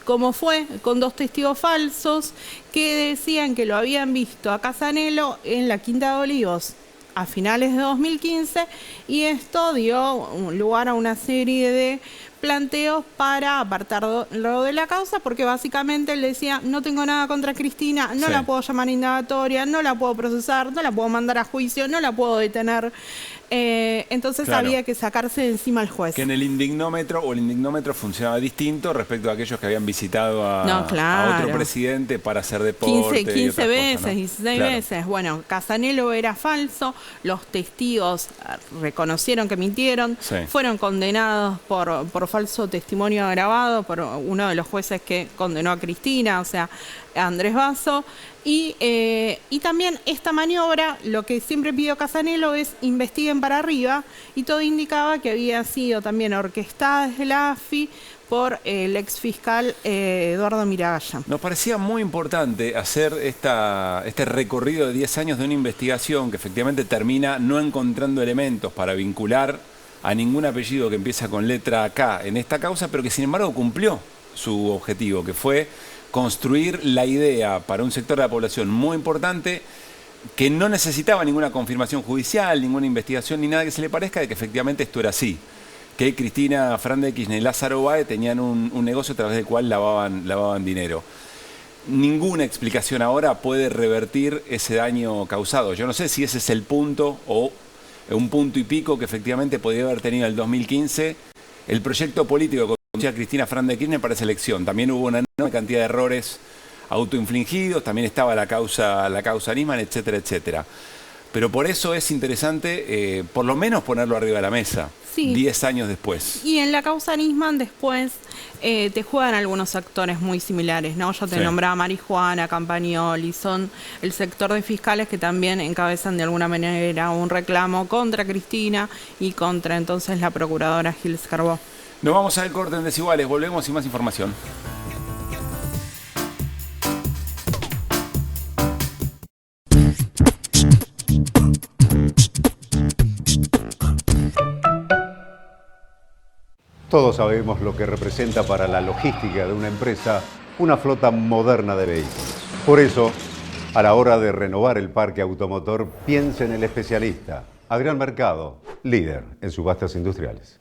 como fue con 2 testigos falsos que decían que lo habían visto a Casanelo en la Quinta de Olivos a finales de 2015, y esto dio lugar a una serie de planteos para apartarlo de la causa, porque básicamente él decía, no tengo nada contra Cristina, no la puedo llamar indagatoria, no la puedo procesar, no la puedo mandar a juicio, no la puedo detener. Entonces había que sacarse de encima al juez. Que en el indignómetro, o el indignómetro funcionaba distinto respecto a aquellos que habían visitado a otro presidente para hacer deporte. 15 veces, cosas, ¿no? 16 veces. Bueno, Casanelo era falso, los testigos reconocieron que mintieron, fueron condenados por falso testimonio agravado por uno de los jueces que condenó a Cristina, o sea, Andrés Basso. Y también esta maniobra, lo que siempre pidió Casanelo es investiguen para arriba, y todo indicaba que había sido también orquestada desde la AFI por el ex fiscal Eduardo Miragaya. Nos parecía muy importante hacer este recorrido de 10 años de una investigación que efectivamente termina no encontrando elementos para vincular a ningún apellido que empieza con letra K en esta causa, pero que sin embargo cumplió su objetivo, que fue construir la idea para un sector de la población muy importante que no necesitaba ninguna confirmación judicial, ninguna investigación ni nada que se le parezca, de que efectivamente esto era así. Que Cristina Fernández de Kirchner y Lázaro Báez tenían un negocio a través del cual lavaban dinero. Ninguna explicación ahora puede revertir ese daño causado. Yo no sé si ese es el punto o un punto y pico que efectivamente podría haber tenido el 2015 el proyecto político que conducía Cristina Fernández de Kirchner para esa elección. También hubo una enorme cantidad de errores autoinfligidos, también estaba la causa Nisman, etcétera, etcétera. Pero por eso es interesante, por lo menos, ponerlo arriba de la mesa, 10 años después. Y en la causa Nisman después te juegan algunos actores muy similares, ¿no? Yo te nombraba Marijuana, Campagnoli, son el sector de fiscales que también encabezan de alguna manera un reclamo contra Cristina y contra entonces la procuradora Gil Scarbó. Nos vamos al corte en Desiguales, volvemos y más información. Todos sabemos lo que representa para la logística de una empresa una flota moderna de vehículos. Por eso, a la hora de renovar el parque automotor, piense en el especialista. Adrián Mercado, líder en subastas industriales.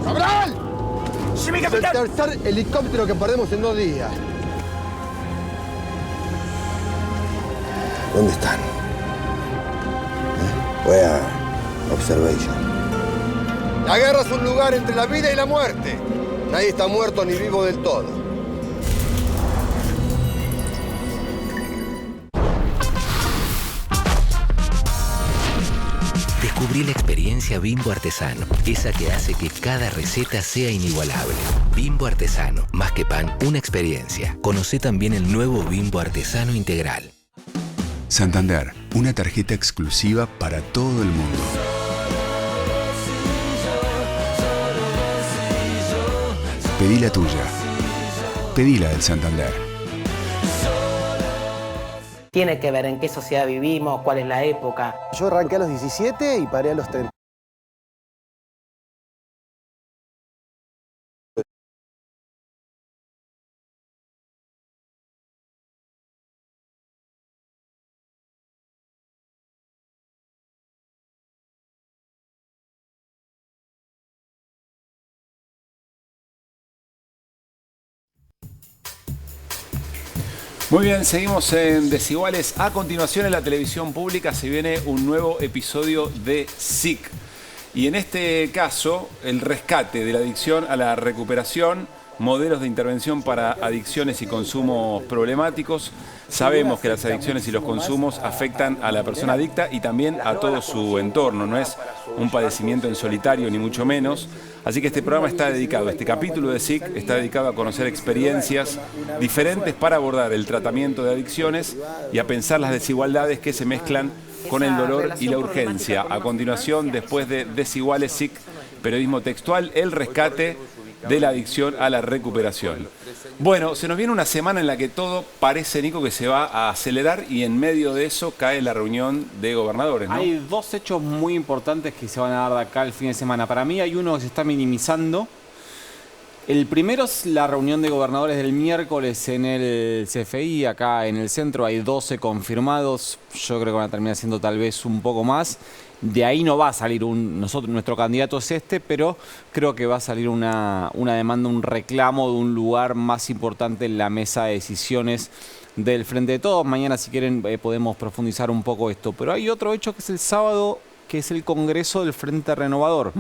¡Cabral! ¡Sí, mi capitán! Es el tercer helicóptero que perdemos en 2 días. ¿Dónde están? Voy a observation. La guerra es un lugar entre la vida y la muerte. Nadie está muerto ni vivo del todo. Descubrí la experiencia Bimbo Artesano, esa que hace que cada receta sea inigualable. Bimbo Artesano, más que pan, una experiencia. Conocé también el nuevo Bimbo Artesano Integral. Santander, una tarjeta exclusiva para todo el mundo. Pedí la tuya. Pedí la del Santander. Tiene que ver en qué sociedad vivimos, cuál es la época. Yo arranqué a los 17 y paré a los 30. Muy bien, seguimos en Desiguales. A continuación, en la televisión pública se viene un nuevo episodio de SIC. Y en este caso, el rescate de la adicción a la recuperación, modelos de intervención para adicciones y consumos problemáticos. Sabemos que las adicciones y los consumos afectan a la persona adicta y también a todo su entorno. No es un padecimiento en solitario, ni mucho menos. Así que este programa está dedicado, este capítulo de SIC está dedicado a conocer experiencias diferentes para abordar el tratamiento de adicciones y a pensar las desigualdades que se mezclan con el dolor y la urgencia. A continuación, después de Desiguales SIC, periodismo textual, el rescate de la adicción a la recuperación. Bueno, se nos viene una semana en la que todo parece, Nico, que se va a acelerar y en medio de eso cae la reunión de gobernadores, ¿no? Hay dos hechos muy importantes que se van a dar de acá el fin de semana. Para mí hay uno que se está minimizando. El primero es la reunión de gobernadores del miércoles en el CFI, acá en el centro. Hay 12 confirmados. Yo creo que van a terminar siendo tal vez un poco más. De ahí no va a salir nuestro candidato es este, pero creo que va a salir una demanda, un reclamo de un lugar más importante en la mesa de decisiones del Frente de Todos. Mañana, si quieren, podemos profundizar un poco esto. Pero hay otro hecho que es el sábado, que es el Congreso del Frente Renovador.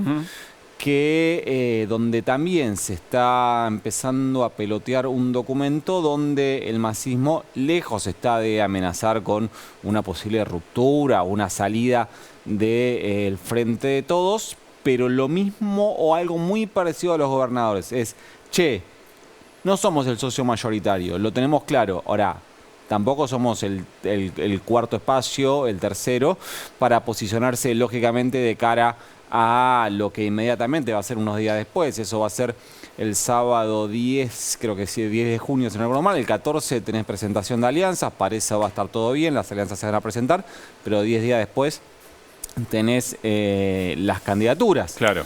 Que donde también se está empezando a pelotear un documento donde el masismo lejos está de amenazar con una posible ruptura, una salida del Frente de Todos, pero lo mismo o algo muy parecido a los gobernadores es, no somos el socio mayoritario, lo tenemos claro, ahora tampoco somos el cuarto espacio, el tercero, para posicionarse lógicamente de cara a lo que inmediatamente va a ser unos días después. Eso va a ser el sábado 10, creo que sí, 10 de junio, si no recuerdo mal. El 14 tenés presentación de alianzas, para eso va a estar todo bien, las alianzas se van a presentar, pero 10 días después tenés las candidaturas. Claro.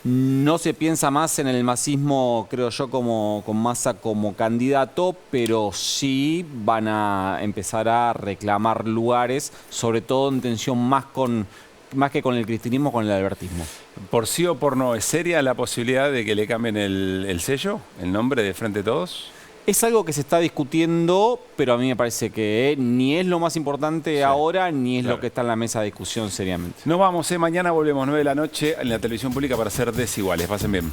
No se piensa más en el masismo, creo yo, con Massa como candidato, pero sí van a empezar a reclamar lugares, sobre todo en tensión más que con el cristianismo, con el albertismo. ¿Por sí o por no? ¿Es seria la posibilidad de que le cambien el sello, el nombre de Frente de Todos? Es algo que se está discutiendo, pero a mí me parece que ni es lo más importante ahora, ni es lo que está en la mesa de discusión seriamente. Nos vamos, mañana volvemos 9 de la noche en la televisión pública para ser Desiguales. Pasen bien.